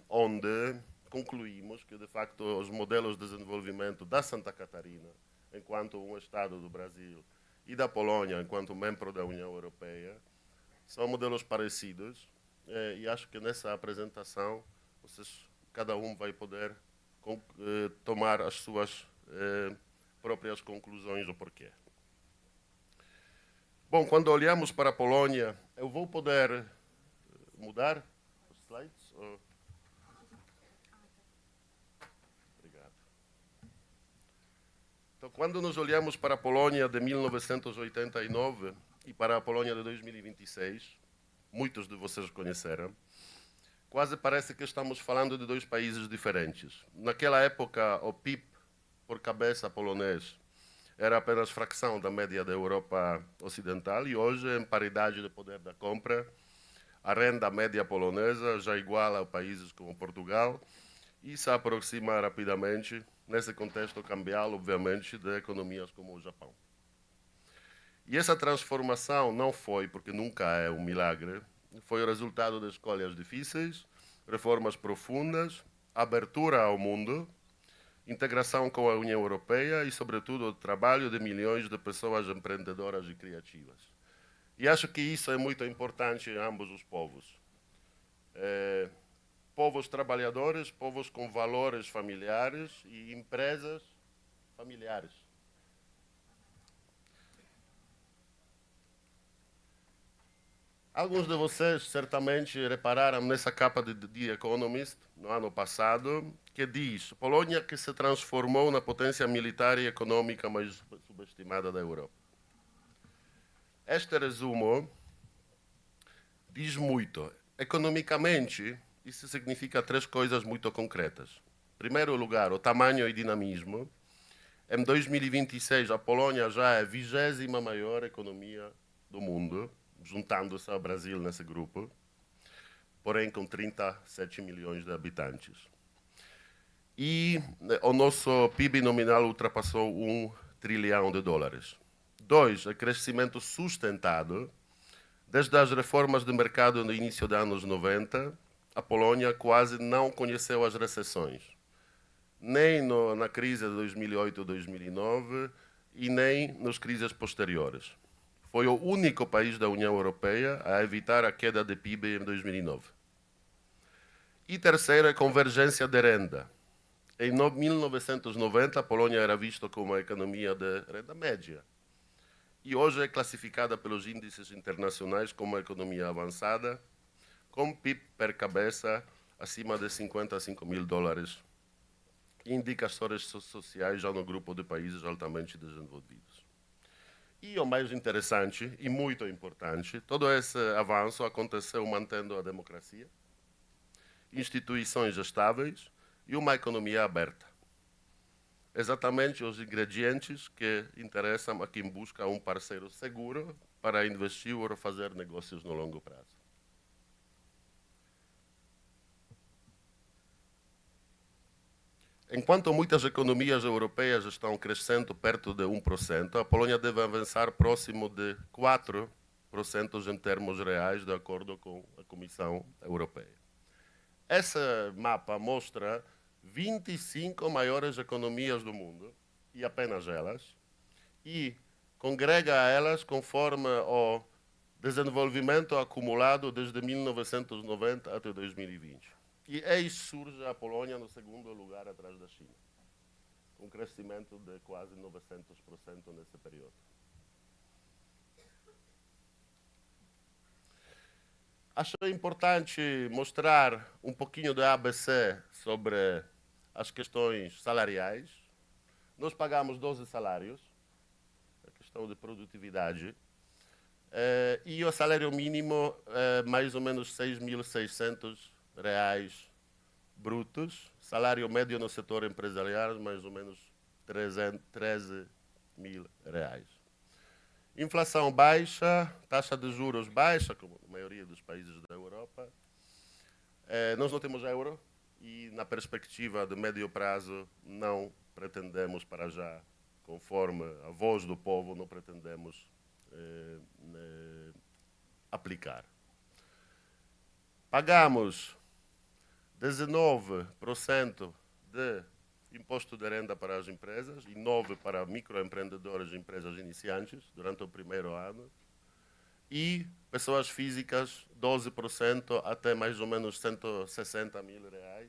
onde concluímos que, de facto, os modelos de desenvolvimento da Santa Catarina, enquanto um Estado do Brasil, e da Polônia, enquanto membro da União Europeia, são modelos parecidos. E acho que nessa apresentação, cada um vai poder tomar as suas próprias conclusões ou porquê. Bom, quando olhamos para a Polônia, eu vou poder mudar os slides? Obrigado. Então, quando nós olhamos para a Polônia de 1989 e para a Polônia de 2026, muitos de vocês conheceram, quase parece que estamos falando de dois países diferentes. Naquela época, o PIB por cabeça polonês era apenas fração da média da Europa Ocidental e hoje, em paridade de poder da compra, a renda média polonesa já iguala a países como Portugal e se aproxima rapidamente, nesse contexto cambial, obviamente, de economias como o Japão. E essa transformação não foi, porque nunca é um milagre, foi o resultado de escolhas difíceis, reformas profundas, abertura ao mundo, integração com a União Europeia e, sobretudo, o trabalho de milhões de pessoas empreendedoras e criativas. E acho que isso é muito importante em ambos os povos. Povos trabalhadores, povos com valores familiares e empresas familiares. Alguns de vocês certamente repararam nessa capa de The Economist, no ano passado, que diz: Polônia que se transformou na potência militar e econômica mais subestimada da Europa. Este resumo diz muito. Economicamente, isso significa 3 coisas muito concretas. Em primeiro lugar, o tamanho e dinamismo. Em 2026, a Polônia já é a 20ª maior economia do mundo, juntando-se ao Brasil nesse grupo, porém com 37 milhões de habitantes. E o nosso PIB nominal ultrapassou $1 trilhão. 2, o crescimento sustentado. Desde as reformas de mercado no início dos anos 90, a Polônia quase não conheceu as recessões, nem na crise de 2008 e 2009 e nem nas crises posteriores. Foi o único país da União Europeia a evitar a queda de PIB em 2009. E terceiro, a convergência de renda. Em 1990, a Polônia era vista como uma economia de renda média. E hoje é classificada pelos índices internacionais como uma economia avançada, com PIB per cabeça acima de $55.000 e indicadores sociais já no grupo de países altamente desenvolvidos. E o mais interessante e muito importante, todo esse avanço aconteceu mantendo a democracia, instituições estáveis e uma economia aberta. Exatamente os ingredientes que interessam a quem busca um parceiro seguro para investir ou fazer negócios no longo prazo. Enquanto muitas economias europeias estão crescendo perto de 1%, a Polônia deve avançar próximo de 4% em termos reais, de acordo com a Comissão Europeia. Esse mapa mostra 25 maiores economias do mundo, e apenas elas, e congrega a elas conforme o desenvolvimento acumulado desde 1990 até 2020. E aí surge a Polônia no segundo lugar atrás da China, com um crescimento de quase 900% nesse período. Acho importante mostrar um pouquinho de ABC sobre as questões salariais. Nós pagamos 12 salários, a questão de produtividade, e o salário mínimo é mais ou menos R$6.600 brutos. Salário médio no setor empresarial, mais ou menos R$13.000. Inflação baixa, taxa de juros baixa, como a maioria dos países da Europa. Nós não temos euro e, na perspectiva de médio prazo, não pretendemos para já, conforme a voz do povo, não pretendemos aplicar. Pagamos 19% de imposto de renda para as empresas e 9% para microempreendedores e empresas iniciantes durante o primeiro ano. E pessoas físicas, 12% até mais ou menos R$160.000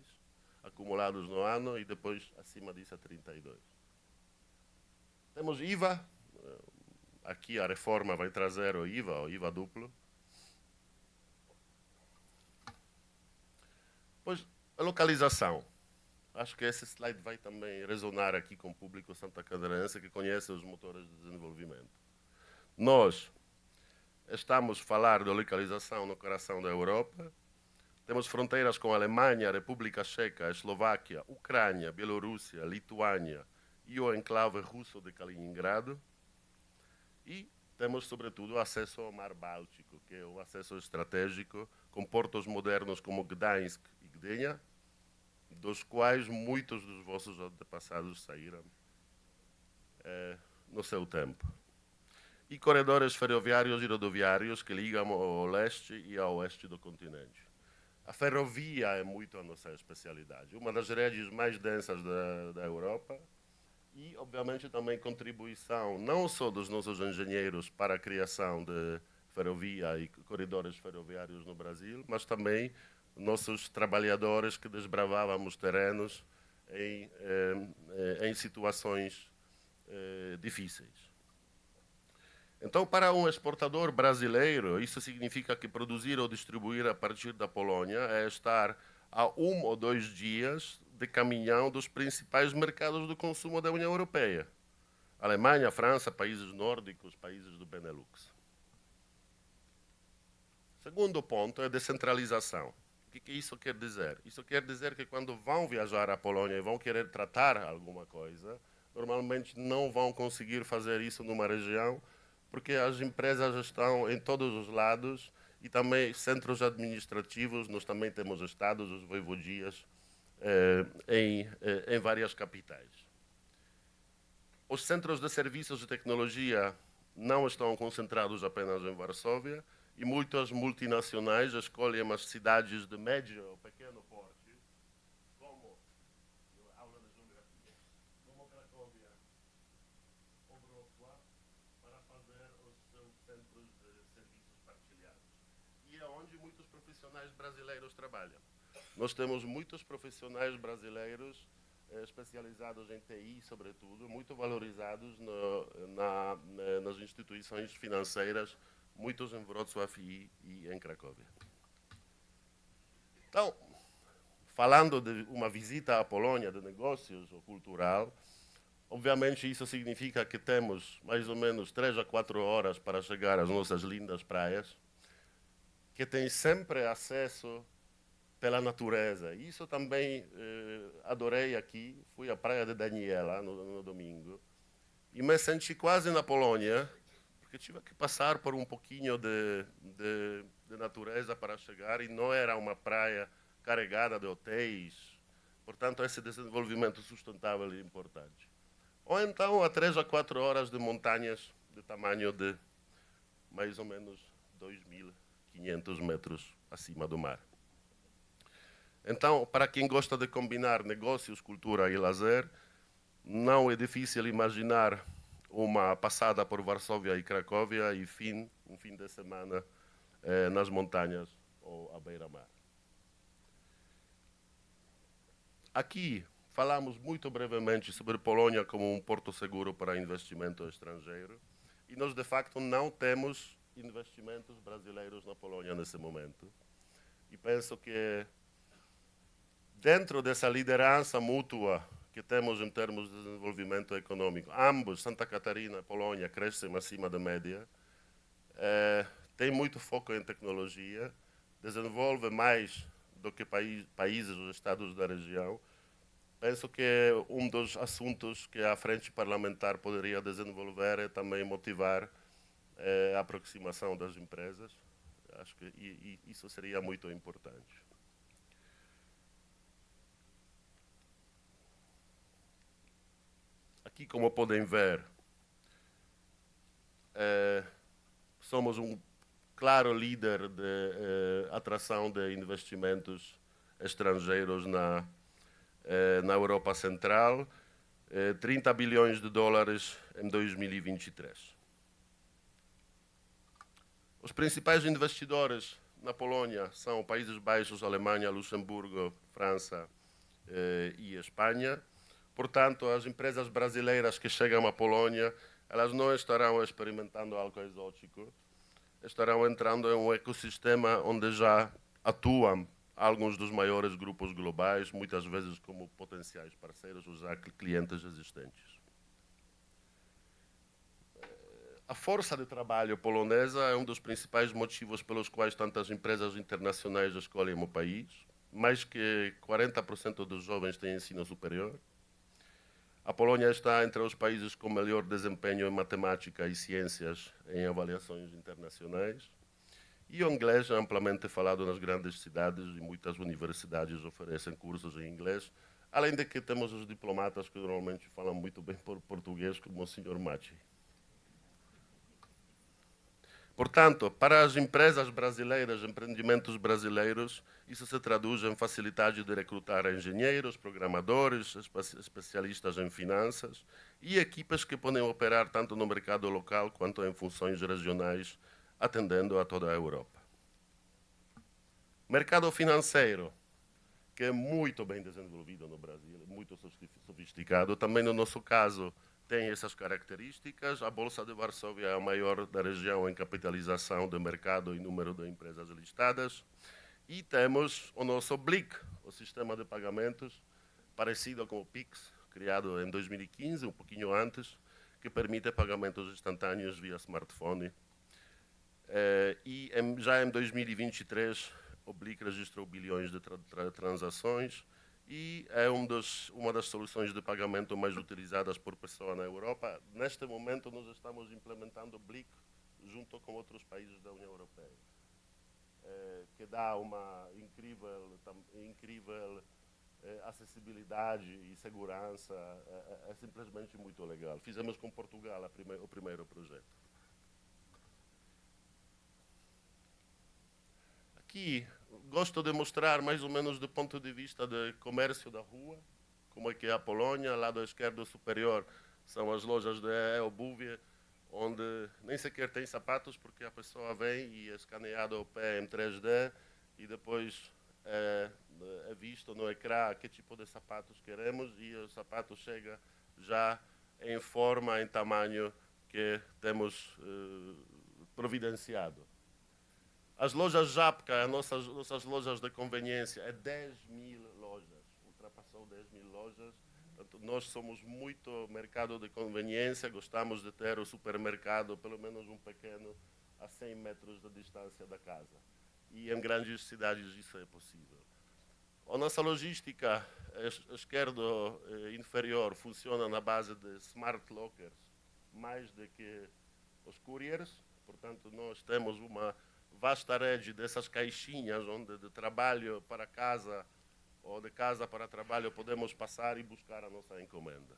acumulados no ano e depois acima disso a 32%. Temos IVA. Aqui a reforma vai trazer o IVA duplo. Pois, a localização. Acho que esse slide vai também resonar aqui com o público santacadarense que conhece os motores de desenvolvimento. Nós estamos a falar de localização no coração da Europa. Temos fronteiras com a Alemanha, a República Checa, a Eslováquia, Ucrânia, Bielorrússia, Lituânia e o enclave russo de Kaliningrado. E temos, sobretudo, acesso ao Mar Báltico, que é o acesso estratégico, com portos modernos como Gdańsk e Gdynia, dos quais muitos dos vossos antepassados saíram no seu tempo. E corredores ferroviários e rodoviários que ligam ao leste e ao oeste do continente. A ferrovia é muito a nossa especialidade, uma das redes mais densas da Europa e, obviamente, também contribuição não só dos nossos engenheiros para a criação de ferrovia e corredores ferroviários no Brasil, mas também nossos trabalhadores que desbravávamos terrenos em situações difíceis. Então, para um exportador brasileiro, isso significa que produzir ou distribuir a partir da Polônia é estar a 1 ou 2 dias de caminhão dos principais mercados do consumo da União Europeia. Alemanha, França, países nórdicos, países do Benelux. Segundo ponto é descentralização. O que isso quer dizer? Isso quer dizer que quando vão viajar à Polônia e vão querer tratar alguma coisa, normalmente não vão conseguir fazer isso numa região, porque as empresas estão em todos os lados e também centros administrativos, nós também temos estados, os voivodias, em várias capitais. Os centros de serviços de tecnologia não estão concentrados apenas em Varsóvia e muitas multinacionais escolhem as cidades de médio ou pequeno porte, como aula de geografia, como Cracóvia ou Wrocław, para fazer os seus centros de serviços partilhados. E é onde muitos profissionais brasileiros trabalham. Nós temos muitos profissionais brasileiros especializados em TI, sobretudo, muito valorizados nas instituições financeiras, muitos em Wrocław e em Cracóvia. Então, falando de uma visita à Polônia de negócios ou cultural, obviamente isso significa que temos mais ou menos 3 a 4 horas para chegar às nossas lindas praias, que tem sempre acesso pela natureza. Isso também adorei aqui. Fui à praia de Daniela no domingo e me senti quase na Polônia, porque tive que passar por um pouquinho de natureza para chegar e não era uma praia carregada de hotéis. Portanto, esse desenvolvimento sustentável é importante. Ou então a 3 a 4 horas de montanhas de tamanho de mais ou menos 2.500 metros acima do mar. Então, para quem gosta de combinar negócios, cultura e lazer, não é difícil imaginar uma passada por Varsóvia e Cracóvia e um fim de semana nas montanhas ou à beira-mar. Aqui falamos muito brevemente sobre Polônia como um porto seguro para investimento estrangeiro e nós, de facto, não temos investimentos brasileiros na Polônia nesse momento. E penso que dentro dessa liderança mútua que temos em termos de desenvolvimento econômico, ambos, Santa Catarina e Polônia, crescem acima da média, tem muito foco em tecnologia, desenvolve mais do que países ou estados da região. Penso que um dos assuntos que a frente parlamentar poderia desenvolver é também motivar a aproximação das empresas. Acho que isso seria muito importante. Aqui, como podem ver, somos um claro líder de atração de investimentos estrangeiros na Europa Central, 30 bilhões de dólares em 2023. Os principais investidores na Polônia são Países Baixos, Alemanha, Luxemburgo, França e Espanha. Portanto, as empresas brasileiras que chegam à Polônia, elas não estarão experimentando algo exótico, estarão entrando em um ecossistema onde já atuam alguns dos maiores grupos globais, muitas vezes como potenciais parceiros ou já clientes existentes. A força de trabalho polonesa é um dos principais motivos pelos quais tantas empresas internacionais escolhem o país. Mais que 40% dos jovens têm ensino superior. A Polônia está entre os países com melhor desempenho em matemática e ciências em avaliações internacionais. E o inglês é amplamente falado nas grandes cidades e muitas universidades oferecem cursos em inglês, além de que temos os diplomatas que normalmente falam muito bem português, como o Sr. Machi. Portanto, para as empresas brasileiras, empreendimentos brasileiros, isso se traduz em facilidade de recrutar engenheiros, programadores, especialistas em finanças e equipas que podem operar tanto no mercado local quanto em funções regionais, atendendo a toda a Europa. Mercado financeiro, que é muito bem desenvolvido no Brasil, muito sofisticado. Também no nosso caso tem essas características. A Bolsa de Varsóvia é a maior da região em capitalização de mercado e número de empresas listadas. E temos o nosso BLIC, o sistema de pagamentos, parecido com o PIX, criado em 2015, um pouquinho antes, que permite pagamentos instantâneos via smartphone. Já em 2023, o BLIC registrou bilhões de transações e é uma das soluções de pagamento mais utilizadas por pessoa na Europa. Neste momento, nós estamos implementando o BLIC junto com outros países da União Europeia, que dá uma incrível acessibilidade e segurança. É simplesmente muito legal. Fizemos com Portugal o primeiro projeto. Aqui, gosto de mostrar mais ou menos do ponto de vista do comércio da rua, como é que é a Polônia. Lado esquerdo superior são as lojas de eobuwie, onde nem sequer tem sapatos, porque a pessoa vem e é escaneado o pé em 3D e depois é visto no ecrã que tipo de sapatos queremos e o sapato chega já em forma, em tamanho que temos providenciado. As lojas Żabka, nossas lojas de conveniência, é 10.000 lojas, ultrapassou 10.000 lojas. Portanto, nós somos muito mercado de conveniência, gostamos de ter o supermercado, pelo menos um pequeno, a 100 metros de distância da casa. E em grandes cidades isso é possível. A nossa logística esquerdo inferior funciona na base de smart lockers, mais do que os couriers. Portanto, nós temos uma vasta rede dessas caixinhas onde de trabalho para casa ou de casa para trabalho podemos passar e buscar a nossa encomenda.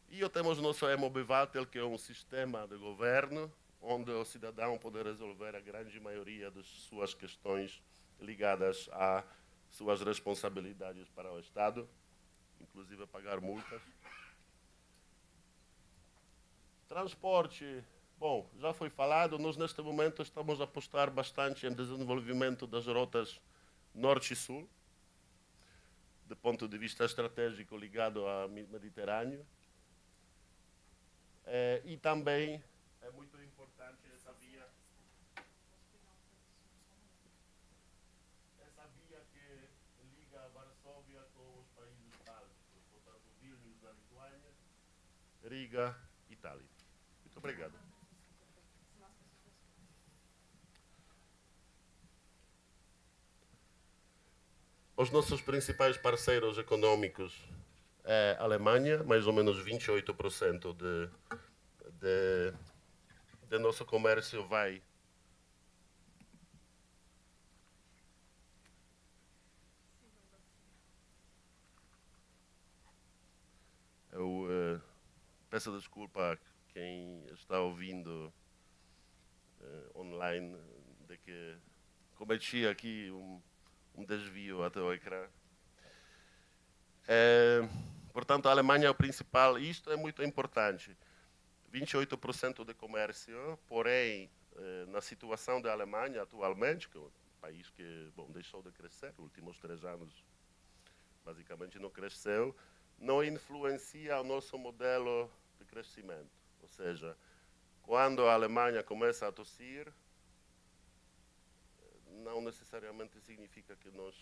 E temos o nosso e-Mobivatel, que é um sistema de governo onde o cidadão pode resolver a grande maioria das suas questões ligadas a suas responsabilidades para o Estado, inclusive pagar multas. Transporte. Bom, já foi falado, nós neste momento estamos a apostar bastante em desenvolvimento das rotas norte e sul, do ponto de vista estratégico ligado ao Mediterrâneo. E também é muito importante essa via que liga Varsóvia com os países bálticos, portanto, Vilnius na Lituânia, Riga, Itália. Muito obrigado. Os nossos principais parceiros econômicos é a Alemanha, mais ou menos 28% de nosso comércio vai peço desculpa a quem está ouvindo online de que cometi aqui um desvio até o ecrã. Portanto, a Alemanha é o principal, e isto é muito importante. 28% de comércio, porém, na situação da Alemanha atualmente, que é um país que deixou de crescer, nos últimos 3 anos basicamente não cresceu, não influencia o nosso modelo de crescimento. Ou seja, quando a Alemanha começa a tossir, não necessariamente significa que nós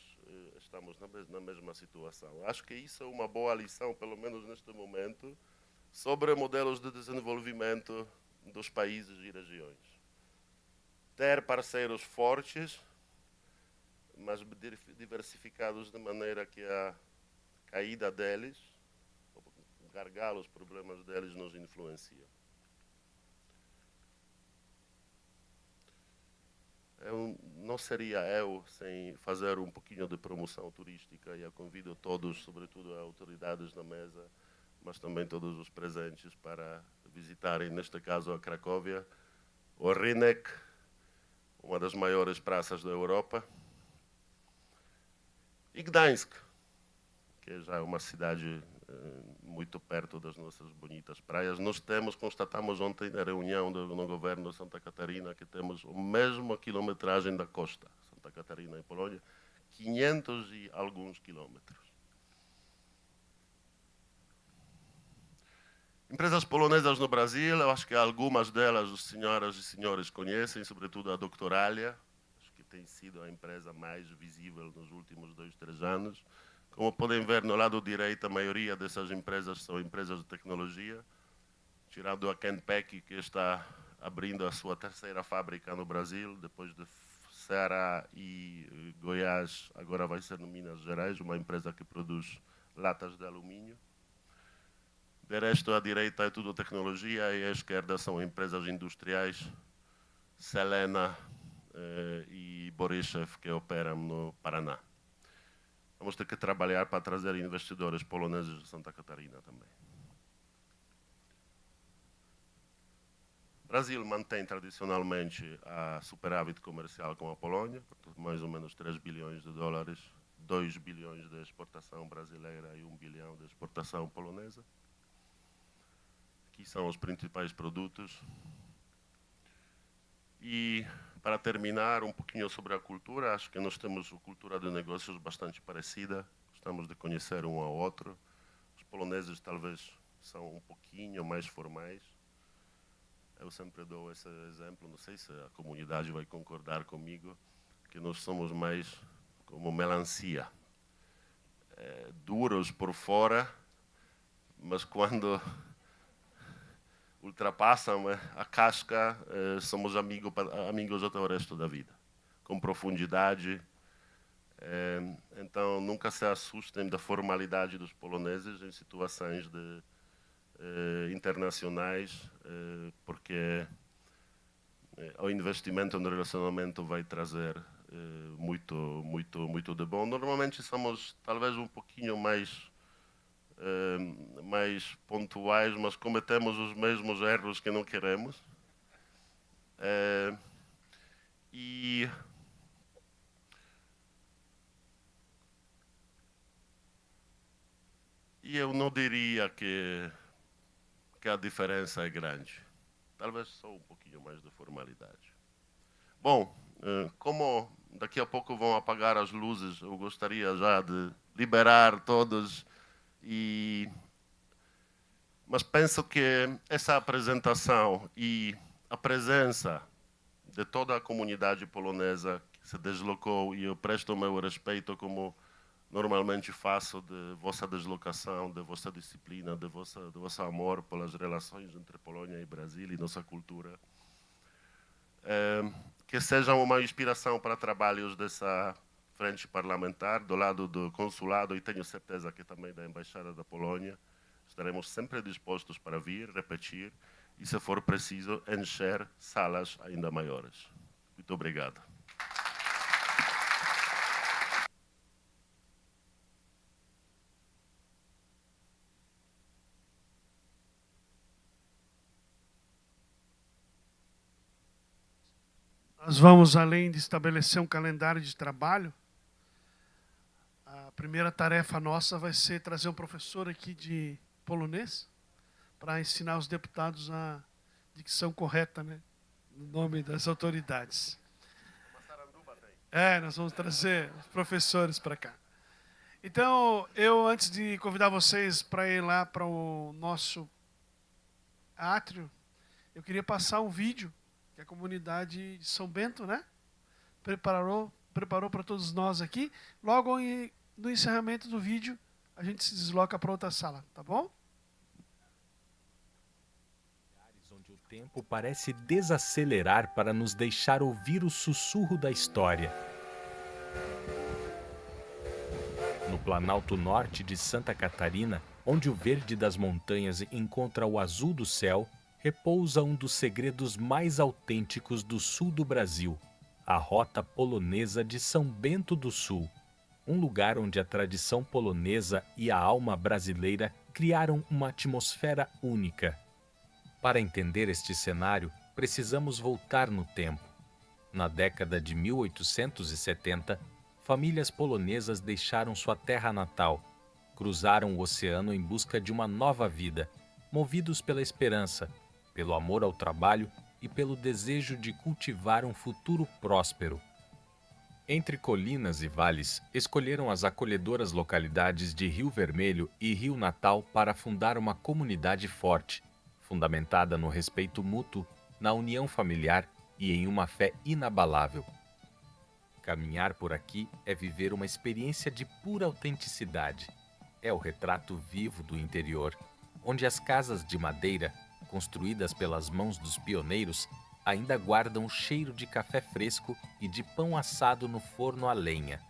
estamos na mesma situação. Acho que isso é uma boa lição, pelo menos neste momento, sobre modelos de desenvolvimento dos países e regiões. Ter parceiros fortes, mas diversificados de maneira que a caída deles, gargalos, problemas deles nos influenciam. não seria eu sem fazer um pouquinho de promoção turística, e eu convido todos, sobretudo as autoridades da mesa, mas também todos os presentes, para visitarem, neste caso, a Cracóvia, o Rynek, uma das maiores praças da Europa, e Gdańsk, que já é uma cidade muito perto das nossas bonitas praias. Nós constatamos ontem na reunião no governo de Santa Catarina que temos a mesma quilometragem da costa, Santa Catarina e Polônia, 500 e alguns quilômetros. Empresas polonesas no Brasil, eu acho que algumas delas as senhoras e senhores conhecem, sobretudo a Doctoralia, acho que tem sido a empresa mais visível nos últimos 2, 3 anos. Como podem ver no lado direito, a maioria dessas empresas são empresas de tecnologia, tirando a Kenpec, que está abrindo a sua 3ª fábrica no Brasil, depois de Ceará e Goiás, agora vai ser no Minas Gerais, uma empresa que produz latas de alumínio. De resto, à direita é tudo tecnologia e à esquerda são empresas industriais, Selena e Borishev, que operam no Paraná. Vamos ter que trabalhar para trazer investidores poloneses de Santa Catarina também. O Brasil mantém tradicionalmente a superávit comercial com a Polônia, mais ou menos 3 bilhões de dólares, 2 bilhões de exportação brasileira e 1 bilhão de exportação polonesa. Aqui são os principais produtos. E, para terminar, um pouquinho sobre a cultura. Acho que nós temos uma cultura de negócios bastante parecida. Gostamos de conhecer um ao outro. Os poloneses talvez são um pouquinho mais formais. Eu sempre dou esse exemplo, não sei se a comunidade vai concordar comigo, que nós somos mais como melancia. Duros por fora, mas quando ultrapassam a casca, somos amigos até o resto da vida, com profundidade. Então, nunca se assustem da formalidade dos poloneses em situações internacionais, porque o investimento no relacionamento vai trazer muito de bom. Normalmente somos talvez um pouquinho mais pontuais, mas cometemos os mesmos erros que não queremos. E eu não diria que a diferença é grande. Talvez só um pouquinho mais de formalidade. Bom, como daqui a pouco vão apagar as luzes, eu gostaria já de liberar todos. Mas penso que essa apresentação e a presença de toda a comunidade polonesa que se deslocou, e eu presto o meu respeito, como normalmente faço, de vossa deslocação, de vossa disciplina, de vosso amor pelas relações entre Polônia e Brasil e nossa cultura, que sejam uma inspiração para trabalhos dessa frente parlamentar, do lado do consulado, e tenho certeza que também da Embaixada da Polônia. Estaremos sempre dispostos para vir, repetir, e, se for preciso, encher salas ainda maiores. Muito obrigado. Nós vamos, além de estabelecer um calendário de trabalho, a primeira tarefa nossa vai ser trazer um professor aqui de polonês para ensinar os deputados a dicção correta, né, no nome das autoridades. Nós vamos trazer os professores para cá. Então, eu, antes de convidar vocês para ir lá para o nosso átrio, eu queria passar um vídeo que a comunidade de São Bento, né, preparou para todos nós aqui. Logo no encerramento do vídeo, a gente se desloca para outra sala, tá bom? Onde o tempo parece desacelerar para nos deixar ouvir o sussurro da história. No Planalto Norte de Santa Catarina, onde o verde das montanhas encontra o azul do céu, repousa um dos segredos mais autênticos do sul do Brasil, a Rota Polonesa de São Bento do Sul, um lugar onde a tradição polonesa e a alma brasileira criaram uma atmosfera única. Para entender este cenário, precisamos voltar no tempo. Na década de 1870, famílias polonesas deixaram sua terra natal, cruzaram o oceano em busca de uma nova vida, movidos pela esperança, pelo amor ao trabalho e pelo desejo de cultivar um futuro próspero. Entre colinas e vales, escolheram as acolhedoras localidades de Rio Vermelho e Rio Natal para fundar uma comunidade forte, fundamentada no respeito mútuo, na união familiar e em uma fé inabalável. Caminhar por aqui é viver uma experiência de pura autenticidade. É o retrato vivo do interior, onde as casas de madeira, construídas pelas mãos dos pioneiros, ainda guardam o cheiro de café fresco e de pão assado no forno a lenha.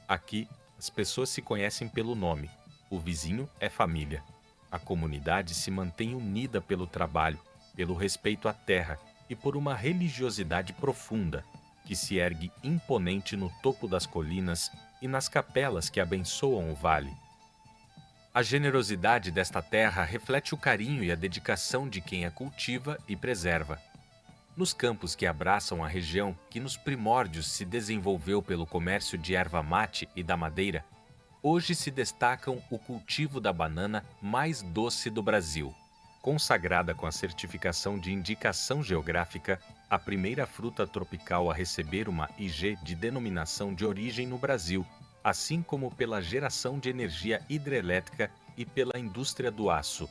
Aqui, as pessoas se conhecem pelo nome, o vizinho é família. A comunidade se mantém unida pelo trabalho, pelo respeito à terra e por uma religiosidade profunda, que se ergue imponente no topo das colinas e nas capelas que abençoam o vale. A generosidade desta terra reflete o carinho e a dedicação de quem a cultiva e preserva. Nos campos que abraçam a região que nos primórdios se desenvolveu pelo comércio de erva mate e da madeira, hoje se destacam o cultivo da banana mais doce do Brasil. Consagrada com a certificação de indicação geográfica, a primeira fruta tropical a receber uma IG de denominação de origem no Brasil, assim como pela geração de energia hidrelétrica e pela indústria do aço.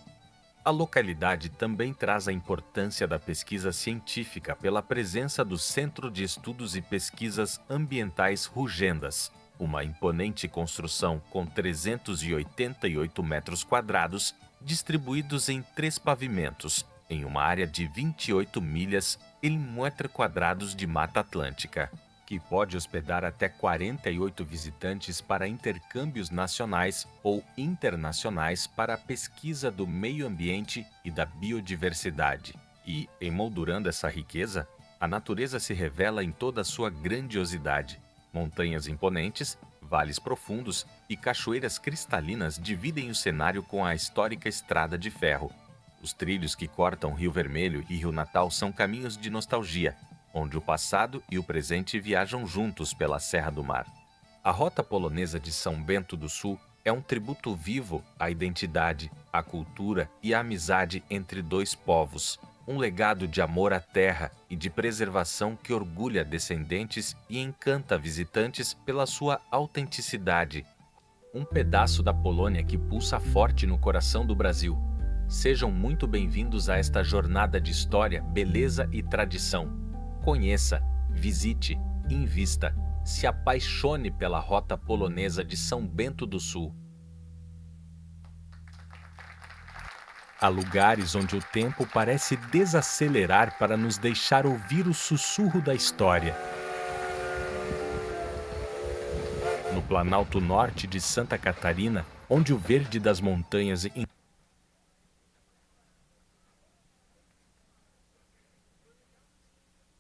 A localidade também traz a importância da pesquisa científica pela presença do Centro de Estudos e Pesquisas Ambientais Rugendas, uma imponente construção com 388 metros quadrados, distribuídos em 3 pavimentos, em uma área de 28 milhas em metros quadrados de Mata Atlântica, que pode hospedar até 48 visitantes para intercâmbios nacionais ou internacionais para a pesquisa do meio ambiente e da biodiversidade. E, emoldurando essa riqueza, a natureza se revela em toda a sua grandiosidade. Montanhas imponentes, vales profundos e cachoeiras cristalinas dividem o cenário com a histórica Estrada de Ferro. Os trilhos que cortam Rio Vermelho e Rio Natal são caminhos de nostalgia, onde o passado e o presente viajam juntos pela Serra do Mar. A Rota Polonesa de São Bento do Sul é um tributo vivo à identidade, à cultura e à amizade entre dois povos, um legado de amor à terra e de preservação que orgulha descendentes e encanta visitantes pela sua autenticidade. Um pedaço da Polônia que pulsa forte no coração do Brasil. Sejam muito bem-vindos a esta jornada de história, beleza e tradição. Conheça, visite, invista, se apaixone pela Rota Polonesa de São Bento do Sul. Há lugares onde o tempo parece desacelerar para nos deixar ouvir o sussurro da história. No Planalto Norte de Santa Catarina, onde o verde das montanhas